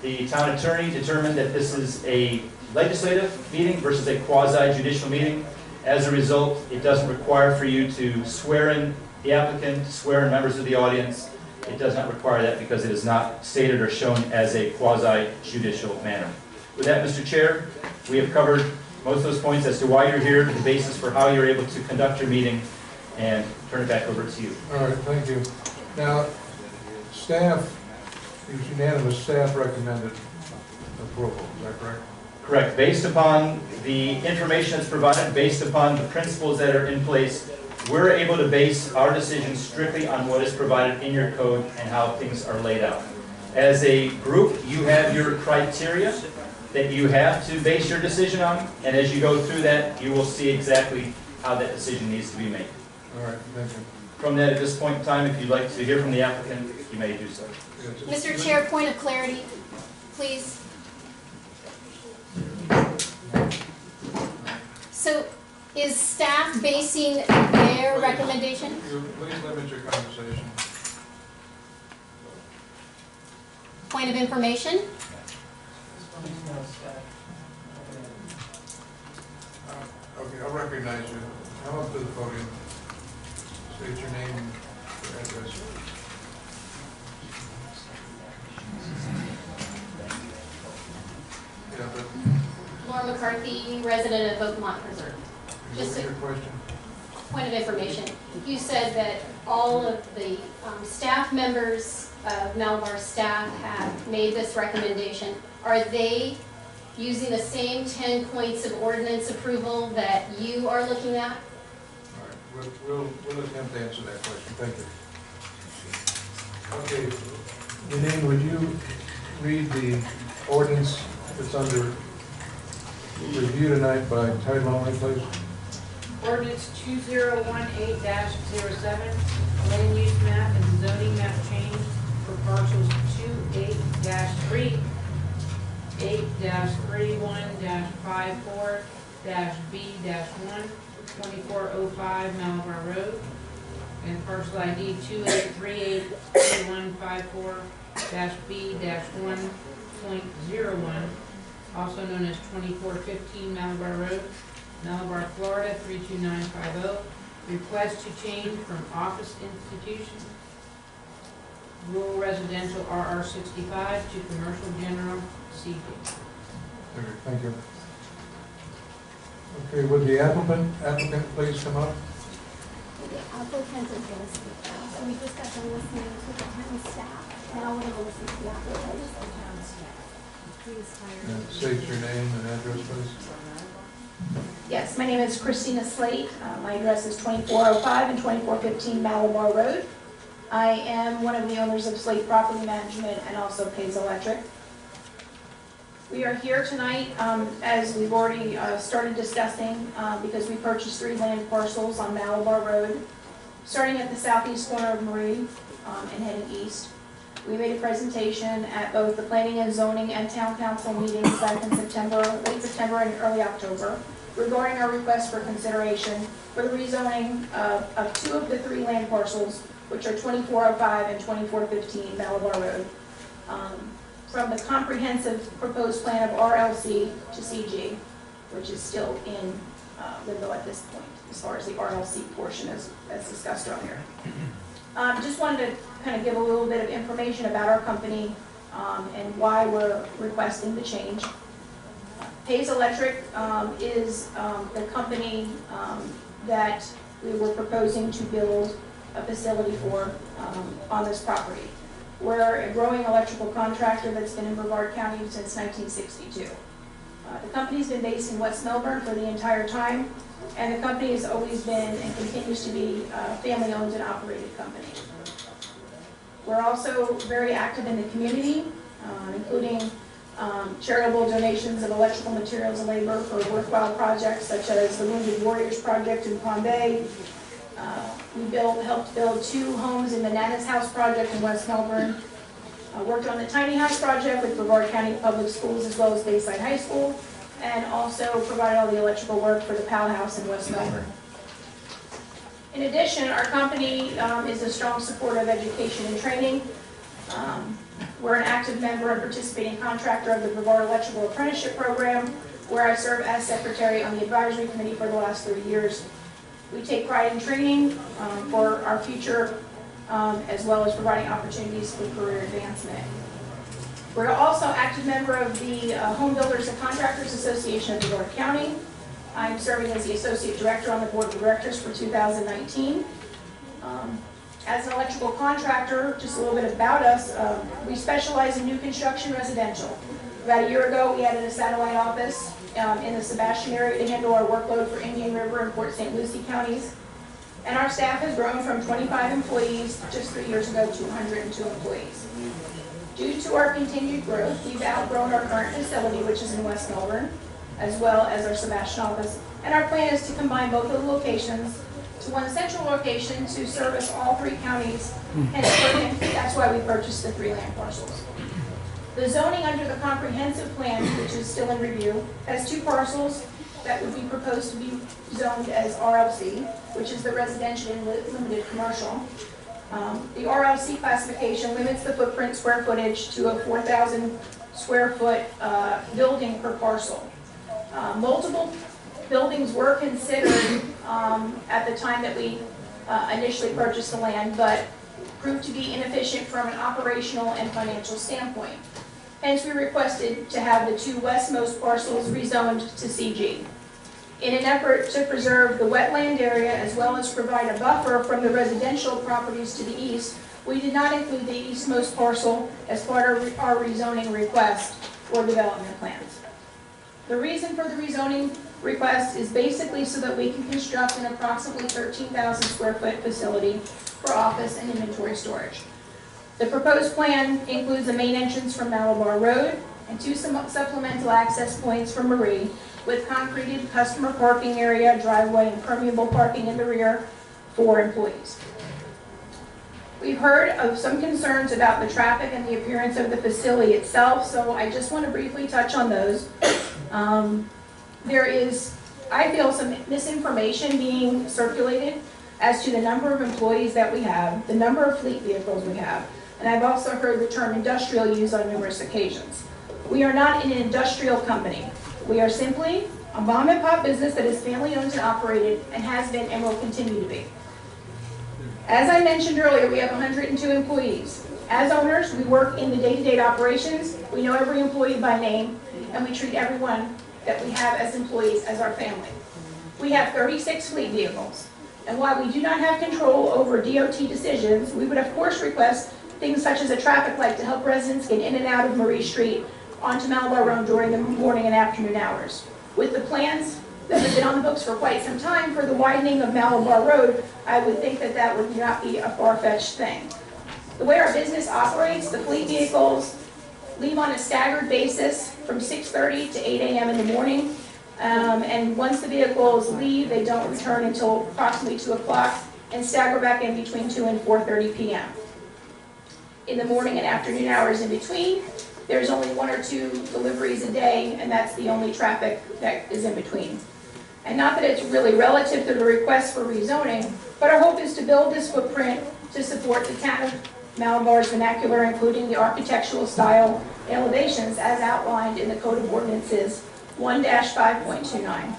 the town attorney determined that this is a legislative meeting versus a quasi-judicial meeting. As a result, it doesn't require for you to swear in the applicant, swear in members of the audience. It does not require that because it is not stated or shown as a quasi-judicial manner. With that, Mr. Chair, we have covered most of those points as to why you're here, the basis for how you're able to conduct your meeting, and turn it back over to you. All right, thank you. Now, staff, it was unanimous, staff recommended approval, is that correct? Correct. Based upon the information that's provided, based upon the principles that are in place, we're able to base our decisions strictly on what is provided in your code and how things are laid out. As a group, you have your criteria that you have to base your decision on, and as you go through that, you will see exactly how that decision needs to be made. All right, thank you. From that, at this point in time, if you'd like to hear from the applicant, you may do so. Mr. Chair, point of clarity, please. So, is staff basing their recommendation? Please limit your conversation. Point of information? Okay, I'll recognize you. Come up to the podium. State your name and your address. Yeah, but Laura McCarthy, resident of Oakmont Preserve. Just a your question. point of information. You said that all of the staff members of Malabar staff have made this recommendation. Are they using the same 10 points of ordinance approval that you are looking at? All right, we'll attempt to answer that question. Thank you. Okay, Janine, would you read the ordinance that's under review tonight by title only, please? Ordinance 2018-07, land use map and zoning map change for parcels 28-3, 8-31-54-B-1, 2405 Malabar Road, and parcel ID 283154-B-1.01, also known as 2415 Malabar Road, Malabar, Florida 32950. Request to change from office institution, rural residential RR 65 to commercial general CG. Okay, thank you. Okay, would the applicant please come up? The applicant is going to speak now. So we just got done listening to the town staff. Now we're going to listen to the applicant. And state your name and address, please. Yes, my name is Christina Slate. My address is 2405 and 2415 Malabar Road. I am one of the owners of Slate Property Management and also Pays Electric. We are here tonight, as we've already started discussing, because we purchased 3 land parcels on Malabar Road, starting at the southeast corner of Marie and heading east. We made a presentation at both the Planning and Zoning and Town Council meetings back in September, late September and early October, regarding our request for consideration for the rezoning of 2 of the 3 land parcels, which are 2405 and 2415 Malabar Road, from the comprehensive proposed plan of RLC to CG, which is still in limbo at this point, as far as the RLC portion as discussed earlier. Just wanted to kind of give a little bit of information about our company and why we're requesting the change. Hayes Electric is the company that we were proposing to build a facility for on this property. We're a growing electrical contractor that's been in Brevard County since 1962. The company's been based in West Melbourne for the entire time, and the company has always been and continues to be a family-owned and operated company. We're also very active in the community, including charitable donations of electrical materials and labor for worthwhile projects such as the Wounded Warriors Project in Palm Bay. We helped build 2 homes in the Nana's House Project in West Melbourne. Worked on the Tiny House Project with Brevard County Public Schools as well as Bayside High School, and also provided all the electrical work for the Powell House in West Melbourne. In addition, our company is a strong supporter of education and training. We're an active member and participating contractor of the Brevard Electrical Apprenticeship Program, where I serve as secretary on the advisory committee for the last 3 years. We take pride in training for our future, as well as providing opportunities for career advancement. We're also an active member of the Home Builders and Contractors Association of Brevard County. I'm serving as the associate director on the board of directors for 2019. As an electrical contractor, just a little bit about us, we specialize in new construction residential. About a year ago, we added a satellite office in the Sebastian area to handle our workload for Indian River and Port St. Lucie counties. And our staff has grown from 25 employees just 3 years ago to 102 employees. Due to our continued growth, we've outgrown our current facility, which is in West Melbourne, as well as our Sebastian office. And our plan is to combine both of the locations to one central location to service all 3 counties. And that's why we purchased the 3 land parcels. The zoning under the comprehensive plan, which is still in review, has 2 parcels that would be proposed to be zoned as RLC, which is the residential and limited commercial. The RLC classification limits the footprint square footage to a 4,000 square foot building per parcel. Multiple buildings were considered at the time that we initially purchased the land, but proved to be inefficient from an operational and financial standpoint. Hence, we requested to have the 2 westmost parcels rezoned to CG. In an effort to preserve the wetland area as well as provide a buffer from the residential properties to the east, we did not include the eastmost parcel as part of our rezoning request or development plans. The reason for the rezoning request is basically so that we can construct an approximately 13,000 square foot facility for office and inventory storage. The proposed plan includes a main entrance from Malabar Road and 2 supplemental access points from Marie with concreted customer parking area, driveway, and permeable parking in the rear for employees. We've heard of some concerns about the traffic and the appearance of the facility itself, so I just want to briefly touch on those. There is, I feel, some misinformation being circulated as to the number of employees that we have, the number of fleet vehicles we have, and I've also heard the term industrial used on numerous occasions. We are not an industrial company. We are simply a mom and pop business that is family owned and operated and has been and will continue to be. As I mentioned earlier, we have 102 employees. As owners, we work in the day-to-day operations. We know every employee by name, and we treat everyone that we have as employees as our family. We have 36 fleet vehicles, and while we do not have control over DOT decisions, we would of course request things such as a traffic light to help residents get in and out of Marie Street onto Malabar Road during the morning and afternoon hours. With the plans that have been on the books for quite some time for the widening of Malabar Road, I would think that that would not be a far-fetched thing. The way our business operates, the fleet vehicles leave on a staggered basis from 6:30 to 8 a.m. in the morning. And once the vehicles leave, they don't return until approximately 2 o'clock and stagger back in between 2 and 4:30 p.m. In the morning and afternoon hours in between, there's only 1 or 2 deliveries a day, and that's the only traffic that is in between. And not that it's really relative to the request for rezoning, but our hope is to build this footprint to support the town of Malabar's vernacular, including the architectural style elevations as outlined in the Code of Ordinances 1-5.29.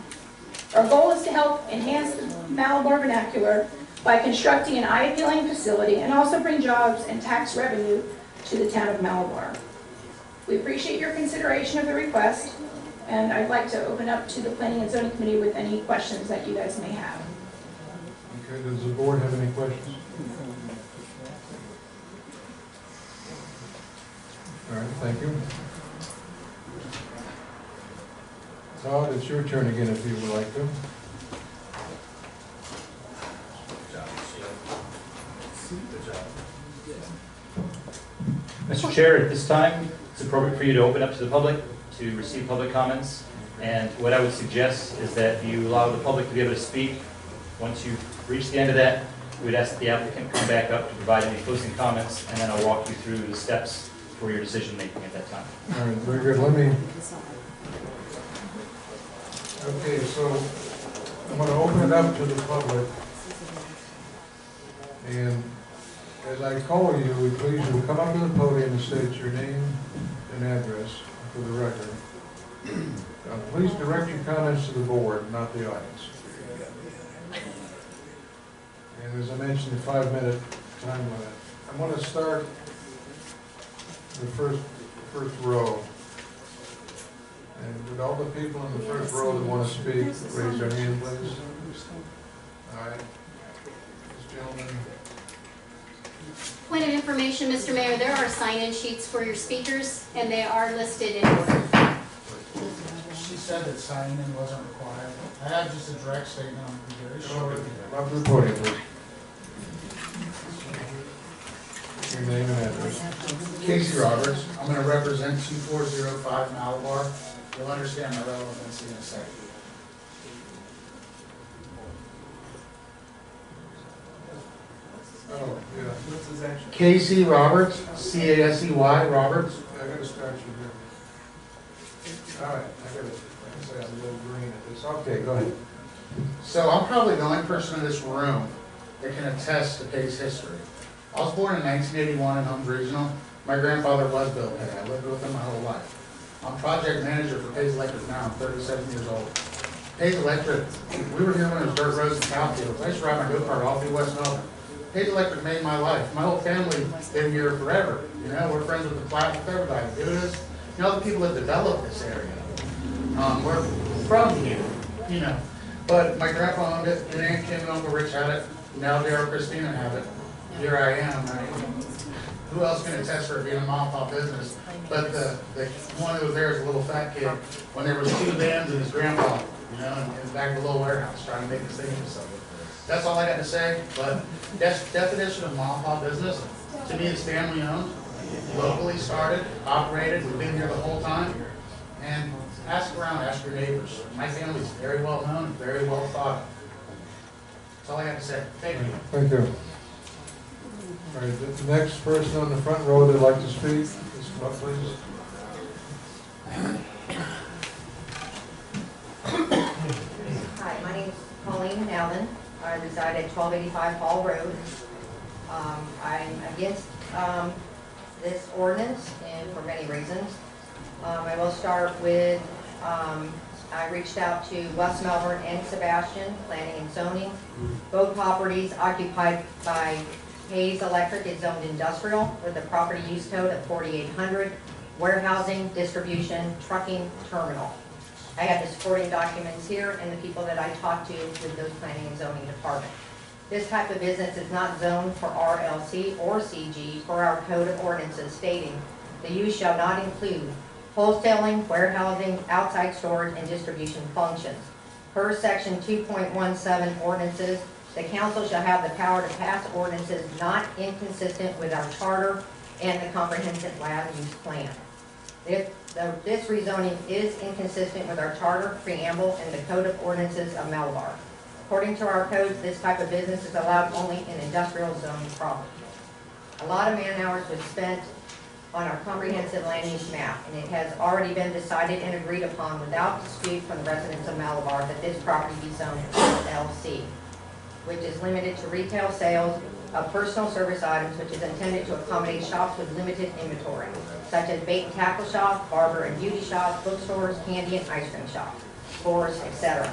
Our goal is to help enhance the Malabar vernacular by constructing an eye-appealing facility and also bring jobs and tax revenue to the town of Malabar. We appreciate your consideration of the request, and I'd like to open up to the Planning and Zoning Committee with any questions that you guys may have. Okay, does the board have any questions? All right, thank you. Todd, it's your turn again if you would like to. Mr. Chair, at this time, it's appropriate for you to open up to the public to receive public comments. And what I would suggest is that you allow the public to be able to speak. Once you've reached the end of that, we would ask that the applicant come back up to provide any closing comments, and then I'll walk you through the steps for your decision making at that time. All right, very good. Let me. Okay, so I'm going to open it up to the public. And as I call you, we please you come up to the podium and state your name and address for the record. Please direct your comments to the board, not the audience. And as I mentioned, a 5-minute time limit. I'm going to start the first row. And would all the people in the first row that want to speak raise their hand, please? All right. This gentleman. Point of information, Mr. Mayor, there are sign-in sheets for your speakers, and they are listed in order. She said that signing in wasn't required. I have just a direct statement on the computer. Sure. Up to the podium, please. Your name and address. Casey Roberts. I'm going to represent 2405 Malabar. You'll understand my relevancy in a second. Oh, yeah. Casey Roberts, C-A-S-E-Y, Roberts. I gotta start you here. All right, I gotta, like I say, I'm a little green at this. Okay, go ahead. So I'm probably the only person in this room that can attest to Pay's history. I was born in 1981 in Holmes Regional. My grandfather was Bill Pay. I lived with him my whole life. I'm project manager for Pay's Electric now. I'm 37 years old. Pay's Electric, we were here when it was dirt roads and cow fields. I used to ride my go-kart all through West Melbourne. Pay's Electric made my life. My whole family been here forever. You know, we're friends with the Platte, with everybody. Dudas, you know, the people that developed this area. We're from here, you know. But my grandpa owned it, and Aunt Kim and Uncle Rich had it. Now Dale and Christina have it. Here I am. Who else can attest for it being a mom and pop business? But the one who was there is a little fat kid when there was 2 vans and his grandpa, you know, in the back of the little warehouse trying to make this thing for something. That's all I got to say. But definition of mom and pop business, to me, it's family owned, locally started, operated. We've been here the whole time. And ask around, ask your neighbors. My family's very well known, very well thought of. That's all I got to say. Thank you. Thank you. All right, the next person on the front row that'd like to speak, just come up, please. Hi, my name is Pauline Allen. I reside at 1285 Hall Road. I'm against this ordinance, and for many reasons. I will start with, I reached out to West Melbourne and Sebastian, Planning and Zoning. Both properties occupied by Hayes Electric is zoned industrial with a property use code of 4800, warehousing, distribution, trucking, terminal. I have the supporting documents here and the people that I talked to with those planning and zoning department. This type of business is not zoned for RLC or CG for our code of ordinances stating the use shall not include wholesaling, warehousing, outside storage, and distribution functions. Per section 2.17 ordinances, the council shall have the power to pass ordinances not inconsistent with our charter and the comprehensive land use plan. If this rezoning is inconsistent with our charter, preamble, and the code of ordinances of Malabar. According to our codes, this type of business is allowed only in industrial zone property. A lot of man hours was spent on our comprehensive land use map, and it has already been decided and agreed upon without dispute from the residents of Malabar that this property be zoned LC, which is limited to retail sales of personal service items, which is intended to accommodate shops with limited inventory, such as bait and tackle shop, barber and beauty shop, bookstores, candy and ice cream shop, stores, etc.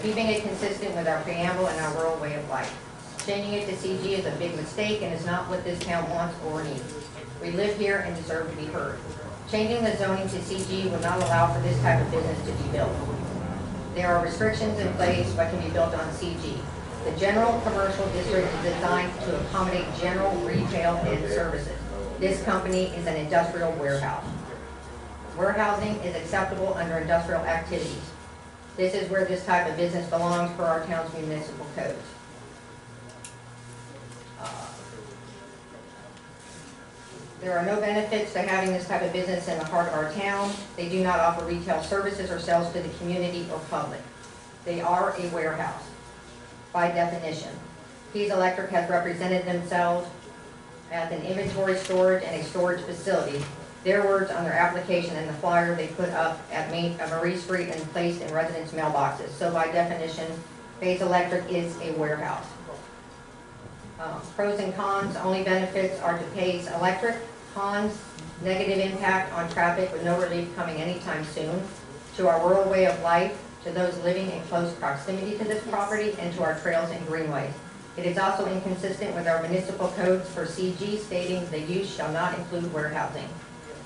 Keeping it consistent with our preamble and our rural way of life. Changing it to CG is a big mistake and is not what this town wants or needs. We live here and deserve to be heard. Changing the zoning to CG would not allow for this type of business to be built. There are restrictions in place what can be built on CG. The general commercial district is designed to accommodate general retail and services. This company is an industrial warehouse. Warehousing is acceptable under industrial activities. This is where this type of business belongs per our town's municipal codes. There are no benefits to having this type of business in the heart of our town. They do not offer retail services or sales to the community or public. They are a warehouse, by definition. Pease Electric has represented themselves as an inventory storage and a storage facility. Their words on their application and the flyer they put up at Marie Street and placed in residents' mailboxes. So by definition, Pease Electric is a warehouse. Pros and cons, only benefits are to Pease Electric. Cons, negative impact on traffic with no relief coming anytime soon. To our rural way of life, to those living in close proximity to this property, and to our trails and greenways. It is also inconsistent with our municipal codes for CG stating the use shall not include warehousing.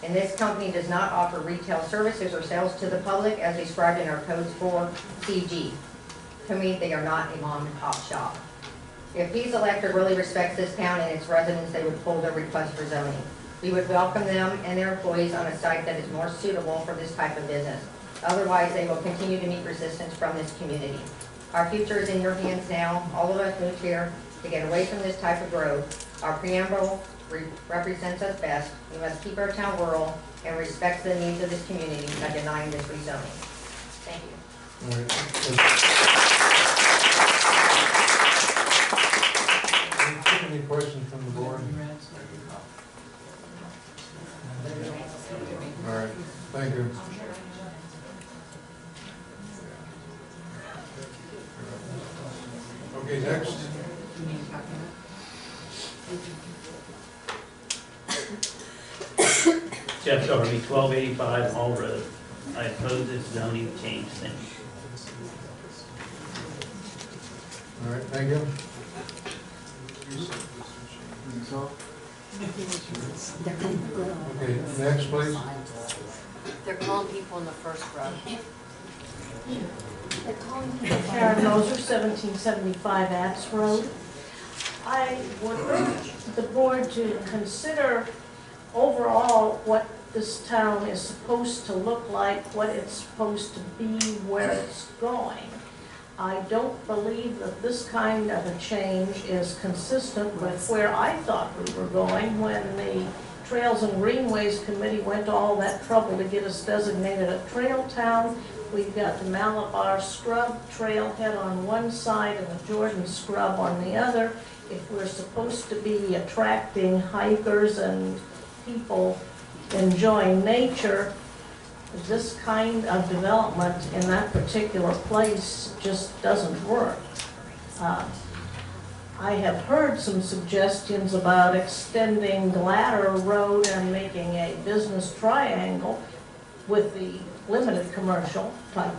And this company does not offer retail services or sales to the public as described in our codes for CG. To me, they are not a mom and pop shop. If Pease Electric really respects this town and its residents, they would pull their request for zoning. We would welcome them and their employees on a site that is more suitable for this type of business. Otherwise, they will continue to meet resistance from this community. Our future is in your hands now. All of us moved here to get away from this type of growth. Our preamble represents us best. We must keep our town rural and respect the needs of this community by denying this rezoning. Thank you. Any questions from the board? All right, thank you. Okay, next. Jeff Darby, 1285 Hall Road. I oppose this zoning change thing. All right, thank you. Okay, next, please. They're calling people in the first row. Karen Moser, 1775 Axe Road. I would urge the board to consider overall what this town is supposed to look like, what it's supposed to be, where it's going. I don't believe that this kind of a change is consistent with where I thought we were going when the Trails and Greenways Committee went to all that trouble to get us designated a trail town. We've got the Malabar Scrub Trailhead on one side and the Jordan Scrub on the other. If we're supposed to be attracting hikers and people enjoying nature, this kind of development in that particular place just doesn't work. I have heard some suggestions about extending Gladder Road and making a business triangle with the limited commercial type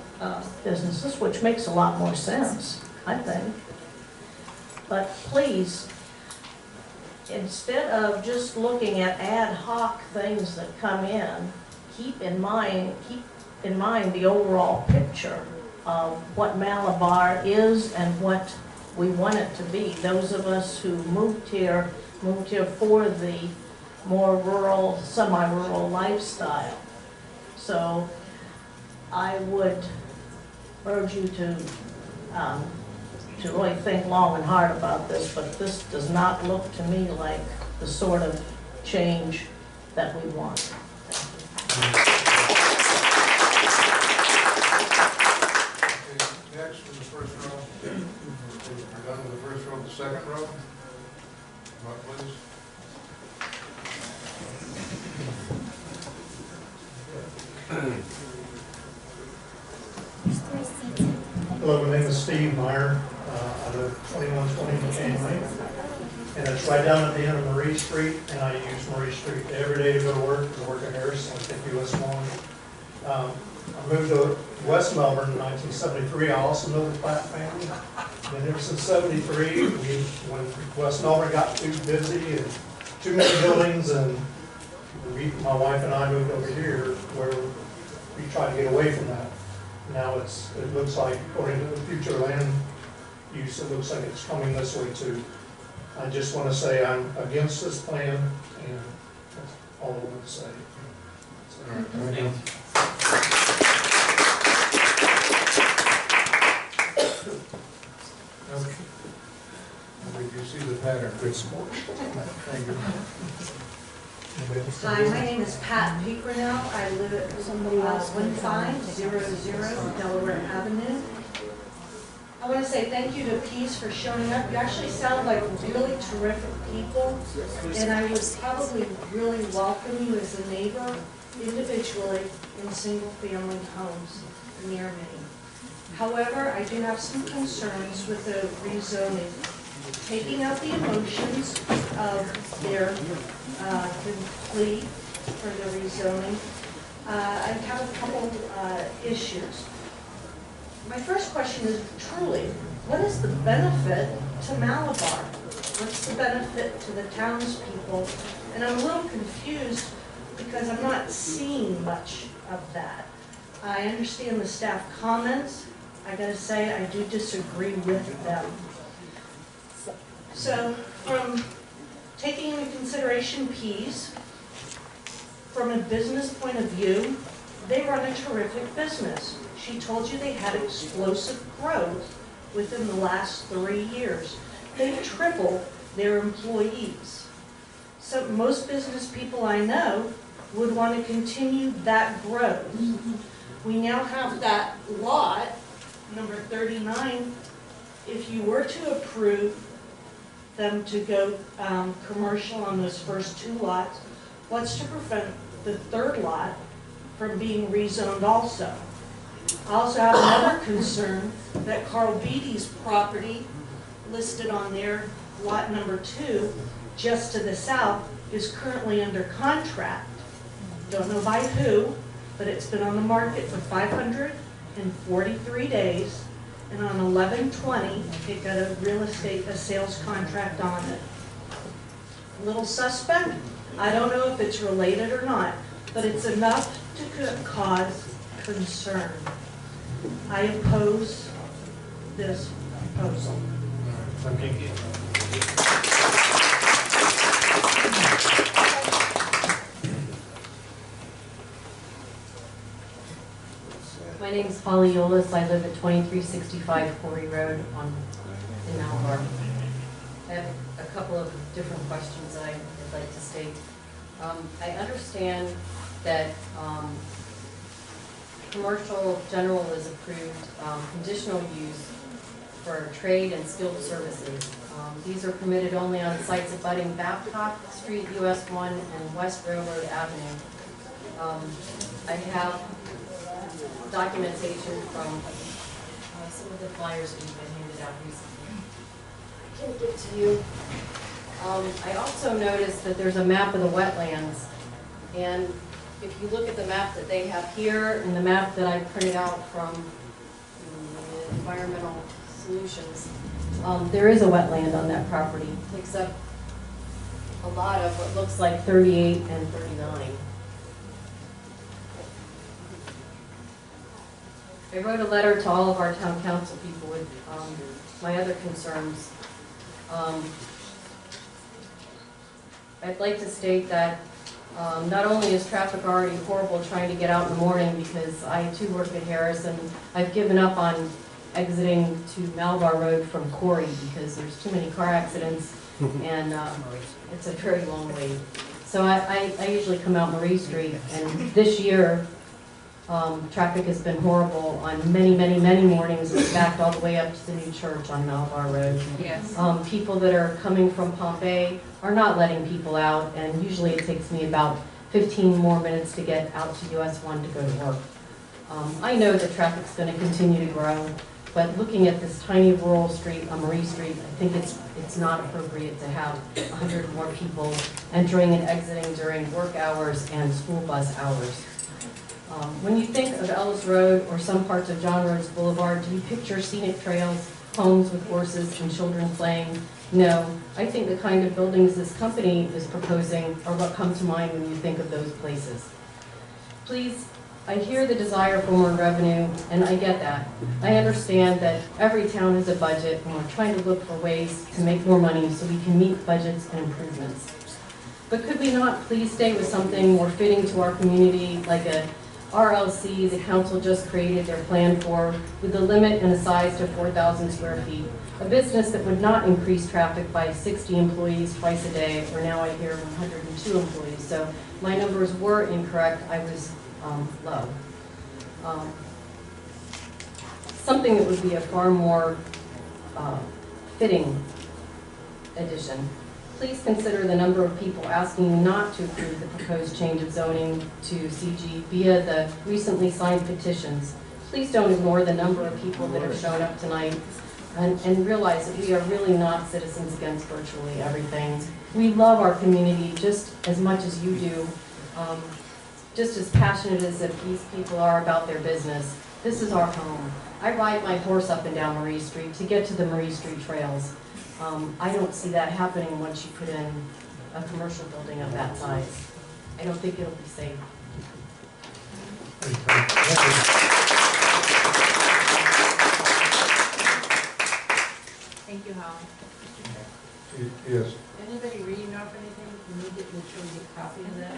businesses, which makes a lot more sense, I think. But please, instead of just looking at ad hoc things that come in, keep in mind the overall picture of what Malabar is and what we want it to be. Those of us who moved here for the more rural, semi-rural lifestyle. So I would urge you to really think long and hard about this, but this does not look to me like the sort of change that we want. Next, from the first row. We're done with the first row, the second row. Come up, please. Hello, my name is Steve Meyer. I live 2120 McCain Lane. And it's right down at the end of Marie Street, and I use Marie Street every day to go to work. I work at Harrison, I take US 1. I moved to West Melbourne in 1973. I also know the Platt family. And ever since 73, when West Melbourne got too busy and too many buildings and My wife and I moved over here where we try to get away from that. Now it looks like, according to the future land use, it looks like it's coming this way too. I just want to say I'm against this plan, and that's all I want to say. Did you see the pattern? Good sport. Thank you. Hi, my name is Pat Picornell. I live at 1500 Delaware Avenue. I want to say thank you to Peace for showing up. You actually sound like really terrific people, and I would probably really welcome you as a neighbor individually in single-family homes near me. However, I do have some concerns with the rezoning. Taking out the emotions of their plea for the rezoning, I have a couple issues. My first question is truly, what is the benefit to Malabar? What's the benefit to the townspeople? And I'm a little confused because I'm not seeing much of that. I understand the staff comments. I gotta say, I do disagree with them. So, from taking into consideration Pease, from a business point of view, they run a terrific business. She told you they had explosive growth within the last 3 years. They've tripled their employees. So most business people I know would want to continue that growth. We now have that lot, number 39, if you were to approve them to go commercial on those first 2 lots, what's to prevent the 3rd lot from being rezoned also? I also have another concern that Carl Beatty's property listed on there, lot number 2, just to the south, is currently under contract. Don't know by who, but it's been on the market for 543 days, and on 11/20, it got a sales contract on it. A little suspect. I don't know if it's related or not, but it's enough to cause concern. I oppose this proposal. Thank you. My name is Polly Yolis. I live at 2365 Quarry Road in Malabar. I have a couple of different questions that I'd like to state. I understand that commercial general is approved, conditional use for trade and skilled services. These are permitted only on sites abutting Babcock Street, US 1, and West Railroad Avenue. I have documentation from some of the flyers that have been handed out recently. I can give to you. I also noticed that there's a map of the wetlands, and if you look at the map that they have here and the map that I printed out from Environmental Solutions, there is a wetland on that property. It takes up a lot of what looks like 38 and 39. I wrote a letter to all of our town council people with my other concerns. I'd like to state that not only is traffic already horrible trying to get out in the morning, because I too work at Harris, and I've given up on exiting to Malabar Road from Corey because there's too many car accidents and it's a very long wait. So I usually come out Marie Street, and this year traffic has been horrible on many mornings. It's backed all the way up to the new church on Malabar Road. Yes. People that are coming from Pompeii are not letting people out, and usually it takes me about 15 more minutes to get out to US 1 to go to work. I know that traffic's going to continue to grow, but looking at this tiny rural street on Marie Street, I think it's not appropriate to have 100 more people entering and exiting during work hours and school bus hours. When you think of Ellis Road or some parts of John Rhodes Boulevard, do you picture scenic trails homes with horses and children playing. No, I think the kind of buildings this company is proposing are what come to mind when you think of those places. Please, I hear the desire for more revenue, and I get that. I understand that every town has a budget, and we're trying to look for ways to make more money so we can meet budgets and improvements. But could we not please stay with something more fitting to our community, like a RLC the council just created their plan for, with a limit and a size to 4,000 square feet? A business that would not increase traffic by 60 employees twice a day, or now I hear 102 employees. So my numbers were incorrect, I was low. Something that would be a far more fitting addition. Please consider the number of people asking you not to approve the proposed change of zoning to CG via the recently signed petitions. Please don't ignore the number of people that have shown up tonight and realize that we are really not citizens against virtually everything. We love our community just as much as you do, just as passionate as these people are about their business. This is our home. I ride my horse up and down Marie Street to get to the Marie Street trails. I don't see that happening once you put in a commercial building of that size. I don't think it'll be safe. Thank you, Holly. Yes. Anybody reading off anything? Can we make sure we get a copy of that?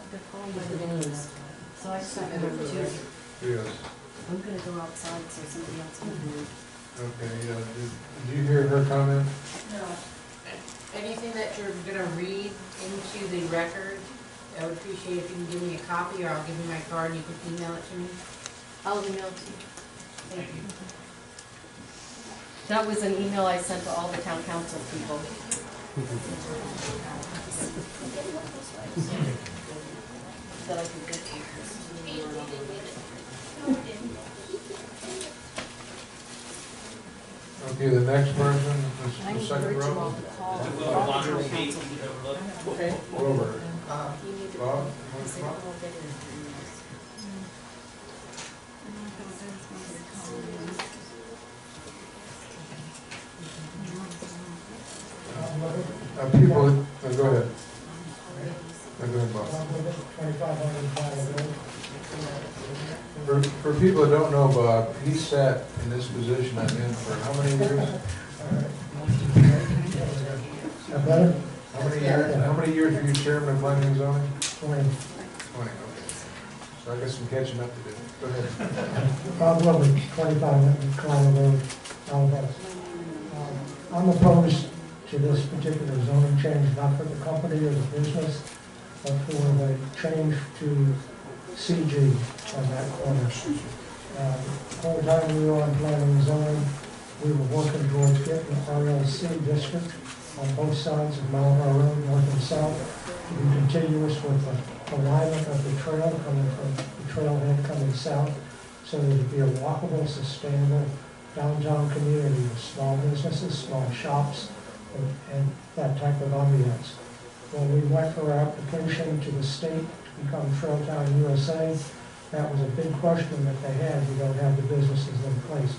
They're calling by the names, so I sent them over to you. Yes. I'm gonna go outside so somebody else can hear. Okay, did you hear her comment? No. Anything that you're gonna read into the record, I would appreciate if you can give me a copy, or I'll give you my card and you can email it to me. I'll email it to you. Thank you. That was an email I sent to all the town council people. That I could get to you. Okay, the next person, the second row. Okay. Over. Bob, you want to come up? People, go ahead. Go ahead, Bob. For people that don't know Bob, he sat in this position I'm in for how many years? How many years were you chairman of planning and zoning? 20, okay. So I got some catching up to do. Go ahead. Bob Wilbur, 25 Colorado Road, Alabama. I'm opposed to this particular zoning change, not for the company or the business, but for the change to CG on that corner. The whole time we were on planning and zoning, we were working towards getting the RLC district on both sides of Malabar Road, north and south, to be continuous with the alignment of the trail coming from the trailhead coming south, so that it'd be a walkable, sustainable downtown community with small businesses, small shops, and that type of ambiance. When we went for our application to the state to become Trail Town USA, that was a big question that they had. We don't have the businesses in place.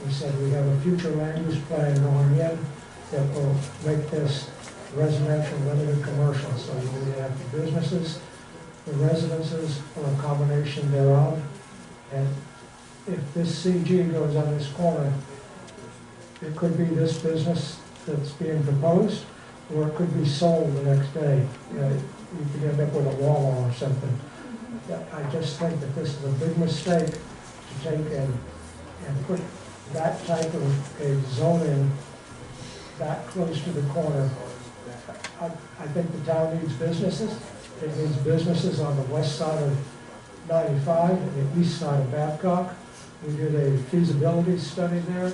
We said we have a future land use plan going in that will make this residential limited commercial. So we have the businesses, the residences, or a combination thereof. And if this CG goes on this corner, it could be this business that's being proposed, or it could be sold the next day. You could end up with a wall or something. I just think that this is a big mistake to take and put that type of a zone in that close to the corner. I think the town needs businesses. It needs businesses on the west side of 95 and the east side of Babcock. We did a feasibility study there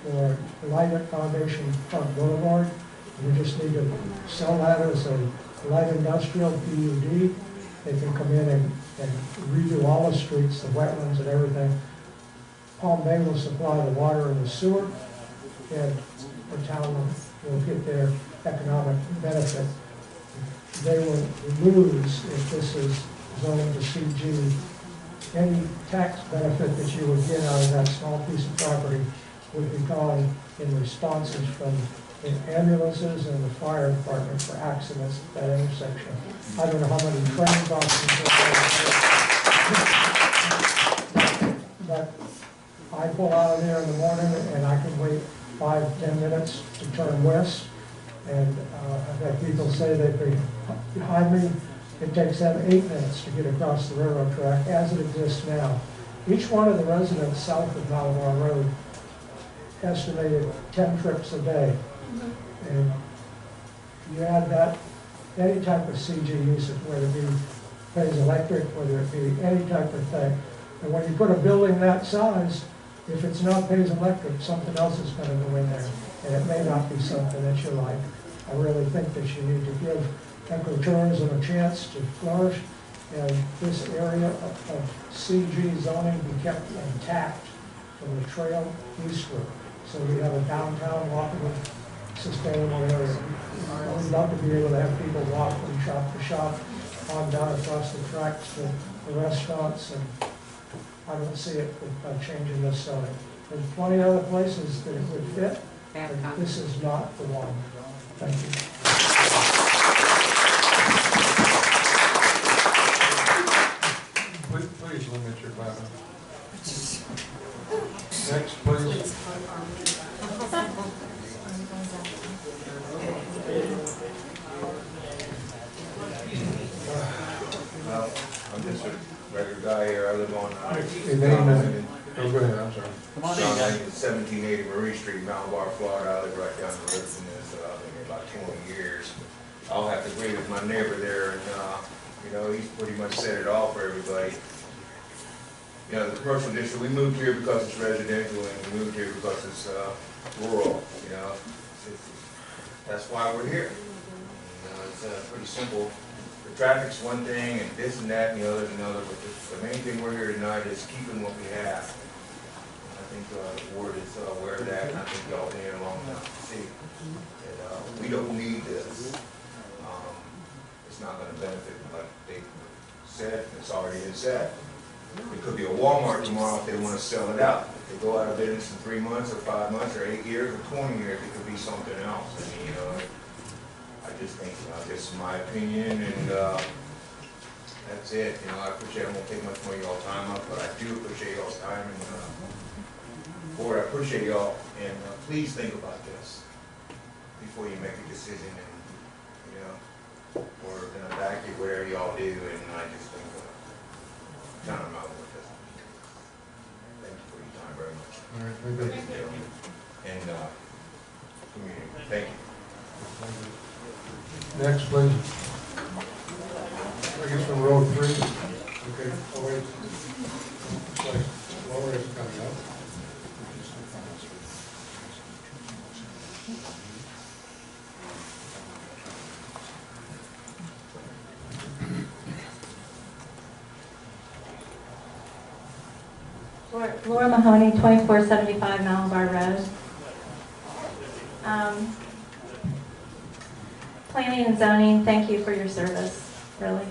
for Light Foundation Park Boulevard. We just need to sell that as a light industrial PUD. They can come in and redo all the streets, the wetlands and everything. Palm Bay will supply the water and the sewer, and the town will get their economic benefit. They will lose if this is zoned to CG any tax benefit that you would get out of that small piece of property would be gone in responses from the ambulances and the fire department for accidents at that intersection. I don't know how many trains officers there, but I pull out of there in the morning and I can wait 5-10 minutes to turn west. And I've had people say that behind me, it takes them 8 minutes to get across the railroad track as it exists now. Each one of the residents south of Malamar Road estimated 10 trips a day. And you add that, any type of CG usage, whether it be Pays Electric, whether it be any type of thing. And when you put a building that size, if it's not Pays Electric, something else is going to go in there. And it may not be something that you like. I really think that you need to give ecotourism a chance to flourish, and this area of CG zoning be kept intact from the trail eastward. So we have a downtown walkable, sustainable area. I would love to be able to have people walk from shop to shop, on down across the tracks to the restaurants, and I don't see it by changing this zoning. There's plenty of other places that it would fit, but this is not the one. Thank you. Please limit your comments. Next, please. Well, I'm just a regular guy here. I live on. Your name and, oh, go ahead, I'm sorry. Come on in. 1780 Marie Street, Malabar, Florida. I live right down the road from this. I've been here about 20 years. I'll have to agree with my neighbor there, and you know, he's pretty much said it all for everybody. You know, the commercial district, we moved here because it's residential, and we moved here because it's rural. You know, that's why we're here. You know, it's pretty simple. The traffic's one thing, and this and that, and the other and the other. But the main thing we're here tonight is keeping what we have. I think the board is aware of that, and I think y'all been here a long time to see that we don't need this. It's not going to benefit, like they said. It's already been said. It could be a Walmart tomorrow if they want to sell it out. If they go out of business in 3 months or 5 months or 8 years or 20 years, it could be something else. I mean, you know, I just think, this is my opinion, and that's it. You know, I appreciate, I won't take much more of y'all time up, but I do appreciate y'all's time, and board, I appreciate y'all, and please think about this before you make a decision, and, you know, we're gonna back you whatever y'all do, and I just think, kind of out with this. Thank you for your time very much. All right, Ladies and gentlemen, and community, thank you. Next, please. I guess from row 3. Okay, oh wait. Like, Laura is coming up. Laura Mahoney, 2475 Malabar Road. Planning and zoning, thank you for your service, really.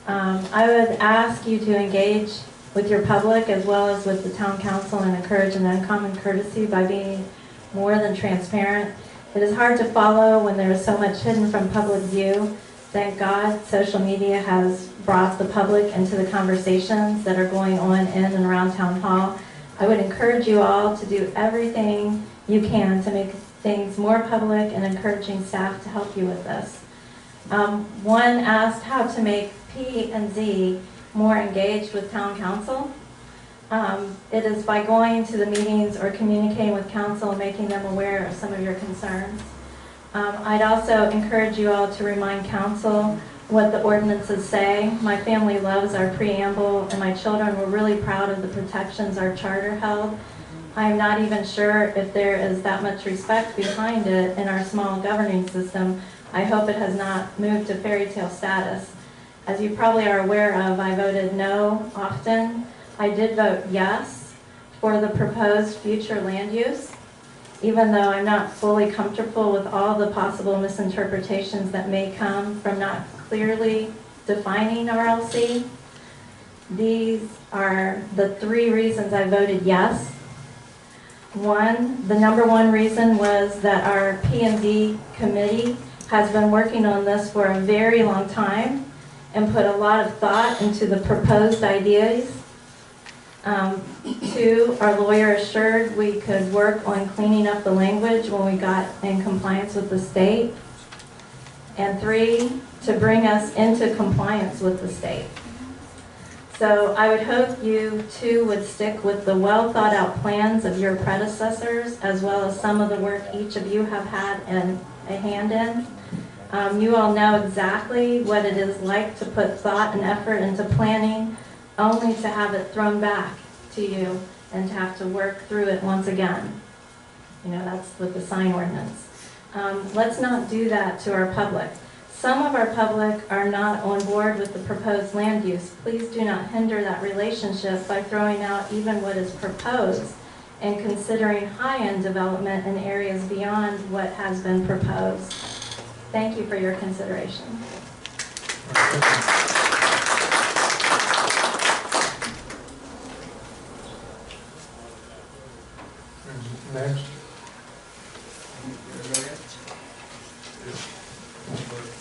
I would ask you to engage with your public as well as with the town council and encourage an uncommon courtesy by being more than transparent. It is hard to follow when there is so much hidden from public view. Thank God social media has brought the public into the conversations that are going on in and around Town Hall. I would encourage you all to do everything you can to make things more public and encouraging staff to help you with this. One asked how to make P and Z more engaged with Town Council. It is by going to the meetings or communicating with council and making them aware of some of your concerns. I'd also encourage you all to remind council what the ordinances say. My family loves our preamble, and my children were really proud of the protections our charter held. I'm not even sure if there is that much respect behind it in our small governing system. I hope it has not moved to fairy tale status. As you probably are aware of, I voted no often. I did vote yes for the proposed future land use, even though I'm not fully comfortable with all the possible misinterpretations that may come from not clearly defining RLC. These are the 3 reasons I voted yes. The number one reason was that our P&D committee has been working on this for a very long time and put a lot of thought into the proposed ideas. 2, our lawyer assured we could work on cleaning up the language when we got in compliance with the state. And 3, to bring us into compliance with the state. So I would hope you too would stick with the well thought out plans of your predecessors, as well as some of the work each of you have had a hand in. You all know exactly what it is like to put thought and effort into planning, only to have it thrown back to you and to have to work through it once again. You know, that's with the sign ordinance. Let's not do that to our public. Some of our public are not on board with the proposed land use. Please do not hinder that relationship by throwing out even what is proposed and considering high-end development in areas beyond what has been proposed. Thank you for your consideration. Next.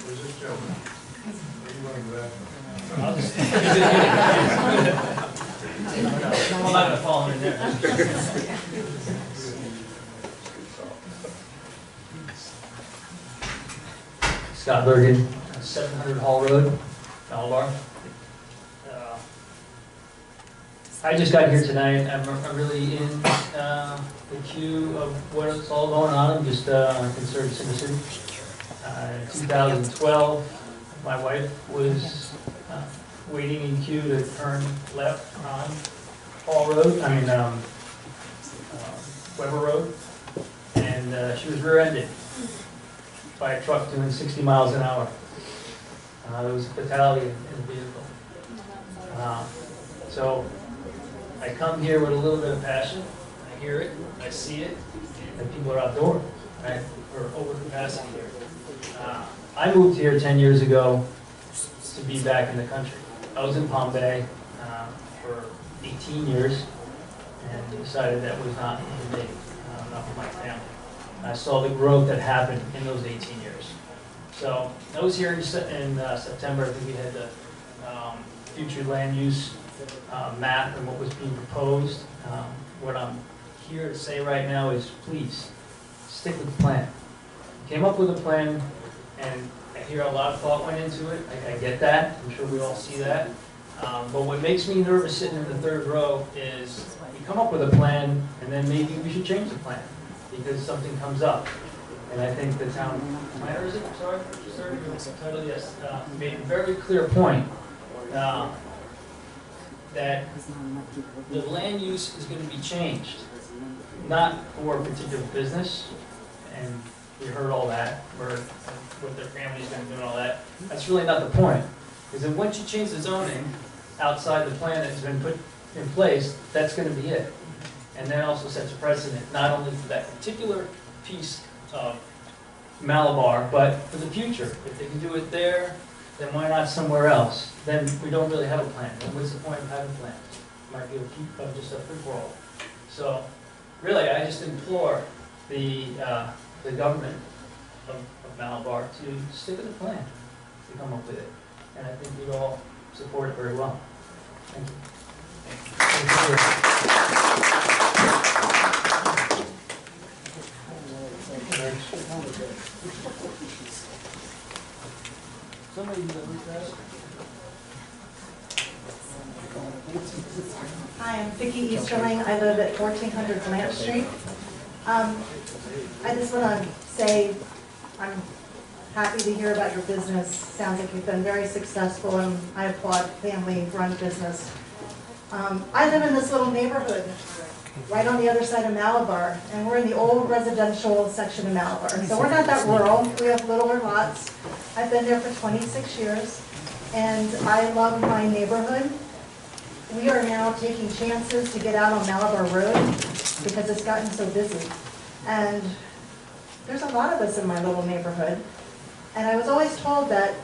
Where's this gentleman? Where are you running to that? I'm not gonna fall in there. Scott Bergen, 700 Hall Road, Malabar. I just got here tonight. I'm really in the queue of what's all going on. I'm just a concerned citizen. In 2012, my wife was waiting in queue to turn left on Hall Road, Weber Road, and she was rear-ended by a truck doing 60 miles an hour. There was a fatality in the vehicle. So I come here with a little bit of passion. I hear it, I see it, and people are outdoors, right? We're overcapacity here. I moved here 10 years ago to be back in the country. I was in Palm Bay for 18 years and decided that was not for me, not for my family. I saw the growth that happened in those 18 years. So I was here in September. I think we had the future land use map and what was being proposed. What I'm here to say right now is please stick with the plan. Came up with a plan, and I hear a lot of thought went into it. I get that. I'm sure we all see that. But what makes me nervous sitting in the third row is we come up with a plan, and then maybe we should change the plan because something comes up. And I think the town planner, is it? Sorry, title, yes, made a very clear point that the land use is going to be changed, not for a particular business, and we heard all that, or what their family's going to do and all that. That's really not the point. Because then once you change the zoning outside the plan that's been put in place, that's going to be it. And that also sets a precedent, not only for that particular piece of Malabar, but for the future. If they can do it there, then why not somewhere else? Then we don't really have a plan. Then what's the point of having a plan? It might be just a free world. So really, I just implore the government of Malabar to stick with the plan, to come up with it. And I think we'd all support it very well. Thank you. Hi, I'm Vicki Easterling. I live at 1400 Blanche Street. I just want to say I'm happy to hear about your business. Sounds like you've been very successful, and I applaud family-run business. I live in this little neighborhood right on the other side of Malabar, and we're in the old residential section of Malabar. So we're not that rural. We have littler lots. I've been there for 26 years, and I love my neighborhood. We are now taking chances to get out on Malabar Road because it's gotten so busy. And there's a lot of us in my little neighborhood. And I was always told that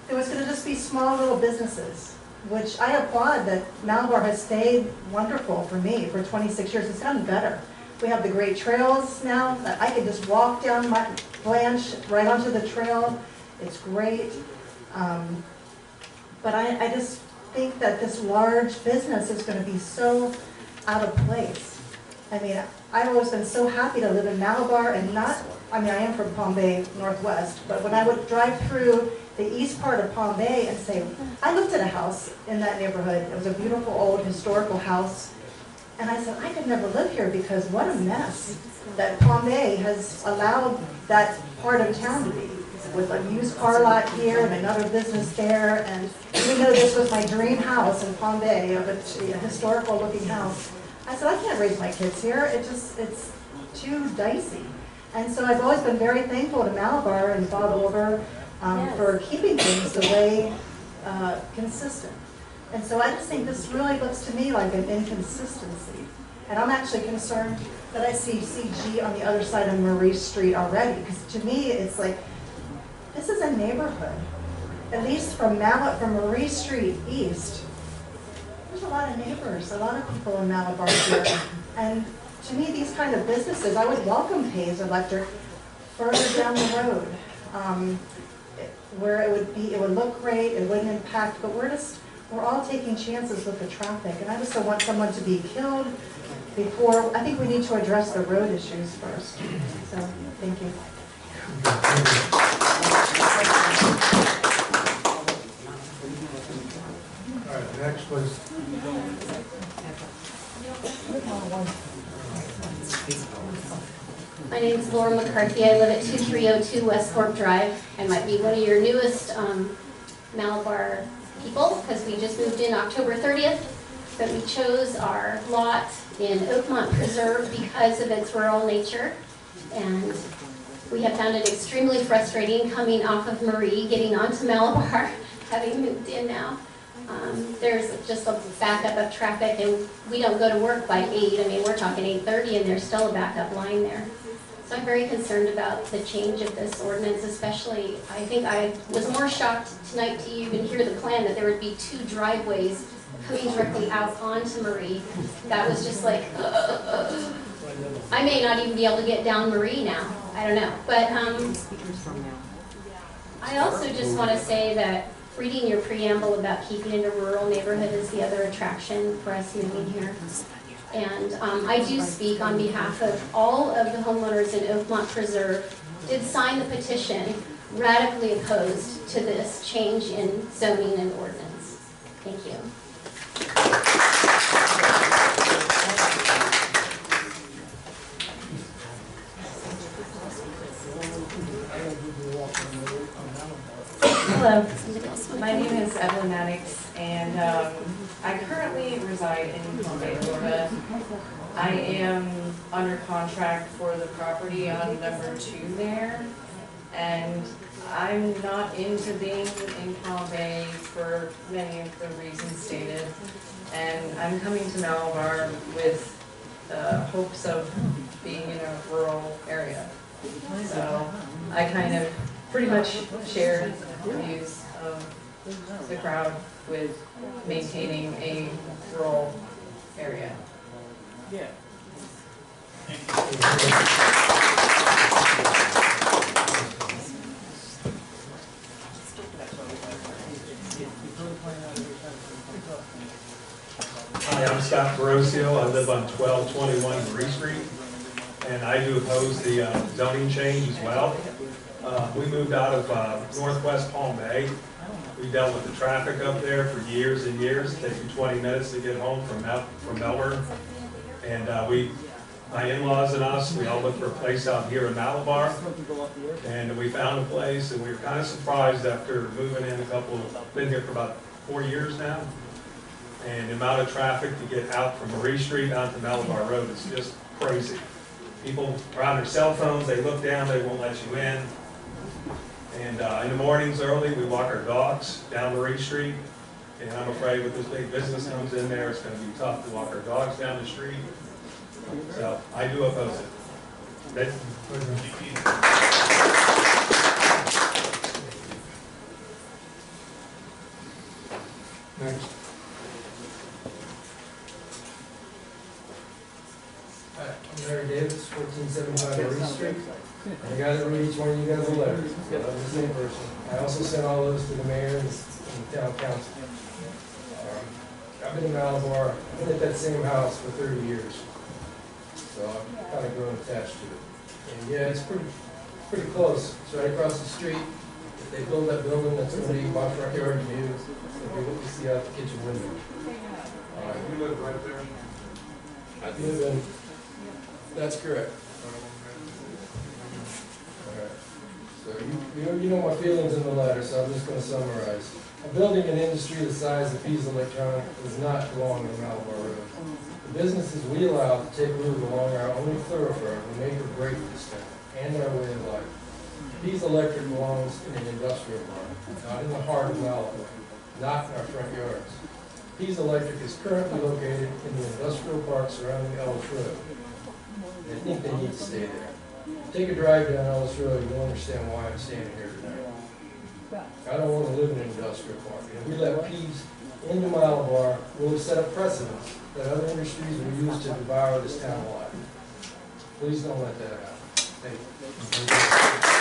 there was going to just be small little businesses. which I applaud that Malabar has stayed wonderful for me for 26 years. It's gotten better. We have the great trails now that I can just walk down my Blanche right onto the trail. It's great. But I just think that this large business is going to be so out of place. I mean, I've always been so happy to live in Malabar and not, I mean, I am from Palm Bay Northwest, but when I would drive through the east part of Palm Bay and say, I looked at a house in that neighborhood. It was a beautiful old historical house. And I said, I could never live here because what a mess that Palm Bay has allowed that part of town to be. With a used car lot here and another business there. And even though this was my dream house in Palm Bay, of a historical looking house, I said, I can't raise my kids here. It's too dicey. And so I've always been very thankful to Malabar and Bob Over for keeping things the way consistent. And so I just think this really looks to me like an inconsistency. And I'm actually concerned that I see CG on the other side of Marie Street already, because to me it's like, this is a neighborhood. At least from Marie Street east, there's a lot of neighbors, a lot of people in Malabar here. And to me, these kind of businesses, I would welcome Hayes Electric further down the road, where it would look great, it wouldn't impact, but we're all taking chances with the traffic. And I just don't want someone to be killed before, I think we need to address the road issues first. So, thank you. All right, next was. My name is Laura McCarthy. I live at 2302 West Fork Drive. I might be one of your newest Malabar people because we just moved in October 30th. But we chose our lot in Oakmont Preserve because of its rural nature. And we have found it extremely frustrating coming off of Marie, getting onto Malabar, having moved in now. There's just a backup of traffic, and we don't go to work by 8. I mean, we're talking 8:30, and there's still a backup line there. So I'm very concerned about the change of this ordinance, especially, I think I was more shocked tonight to even hear the plan that there would be 2 driveways coming directly out onto Marie. That was just like, I may not even be able to get down Marie now. I don't know. But I also just want to say that reading your preamble about keeping it a rural neighborhood is the other attraction for us moving here. And I do speak on behalf of all of the homeowners in Oakmont Preserve, did sign the petition radically opposed to this change in zoning and ordinance. Thank you. Hello, my name is Evelyn Maddox, and I currently reside in Palm Bay, Florida. I am under contract for the property on number 2 there, and I'm not into being in Palm Bay for many of the reasons stated, and I'm coming to Malabar with hopes of being in a rural area. So I kind of pretty much share the views of the crowd with maintaining a rural area. Yeah. Hi, I'm Scott Barosio. I live on 1221 Marie Street, and I do oppose the zoning change as well. We moved out of northwest Palm Bay. We dealt with the traffic up there for years and years. It takes me 20 minutes to get home from Melbourne. And my in-laws and us, we all looked for a place out here in Malabar. And we found a place, and we were kind of surprised after moving in been here for about 4 years now. And the amount of traffic to get out from Marie Street onto Malabar Road is just crazy. People are on their cell phones, they look down, they won't let you in. And in the mornings early, we walk our dogs down Marie Street. And I'm afraid with this big business comes in there, it's going to be tough to walk our dogs down the street. So I do oppose it. Next. Hi, I'm Larry Davis, 1475 Marie Street. I got to read each one of you guys a letter. I'm the same person. I also sent all those to the mayor and the town council. I've been in Malabar, I've been at that same house for 30 years. So I've kind of grown attached to it. And yeah, it's pretty close. It's right across the street. If they build that building, that's going to be my front yard view. It'll be what you see out the kitchen window. You live right there? I live in, that's correct. Alright. So you know my feelings in the letter, so I'm just going to summarize. A building and industry the size of Pease Electronic does not belong on Malabar Road. The businesses we allow to take root along our only thoroughfare will make or break this town and our way of life. Pease Electric belongs in an industrial park, not in the heart of Malabar, not in our front yards. Pease Electric is currently located in the industrial park surrounding Ellis Road. I think they need to stay there. Take a drive down Ellis Road, you'll understand why I'm standing here tonight. I don't want to live in an industrial park. If we let Pease into Malabar, we'll set a precedent that other industries will use to devour this town alive. Please don't let that happen. Thank you.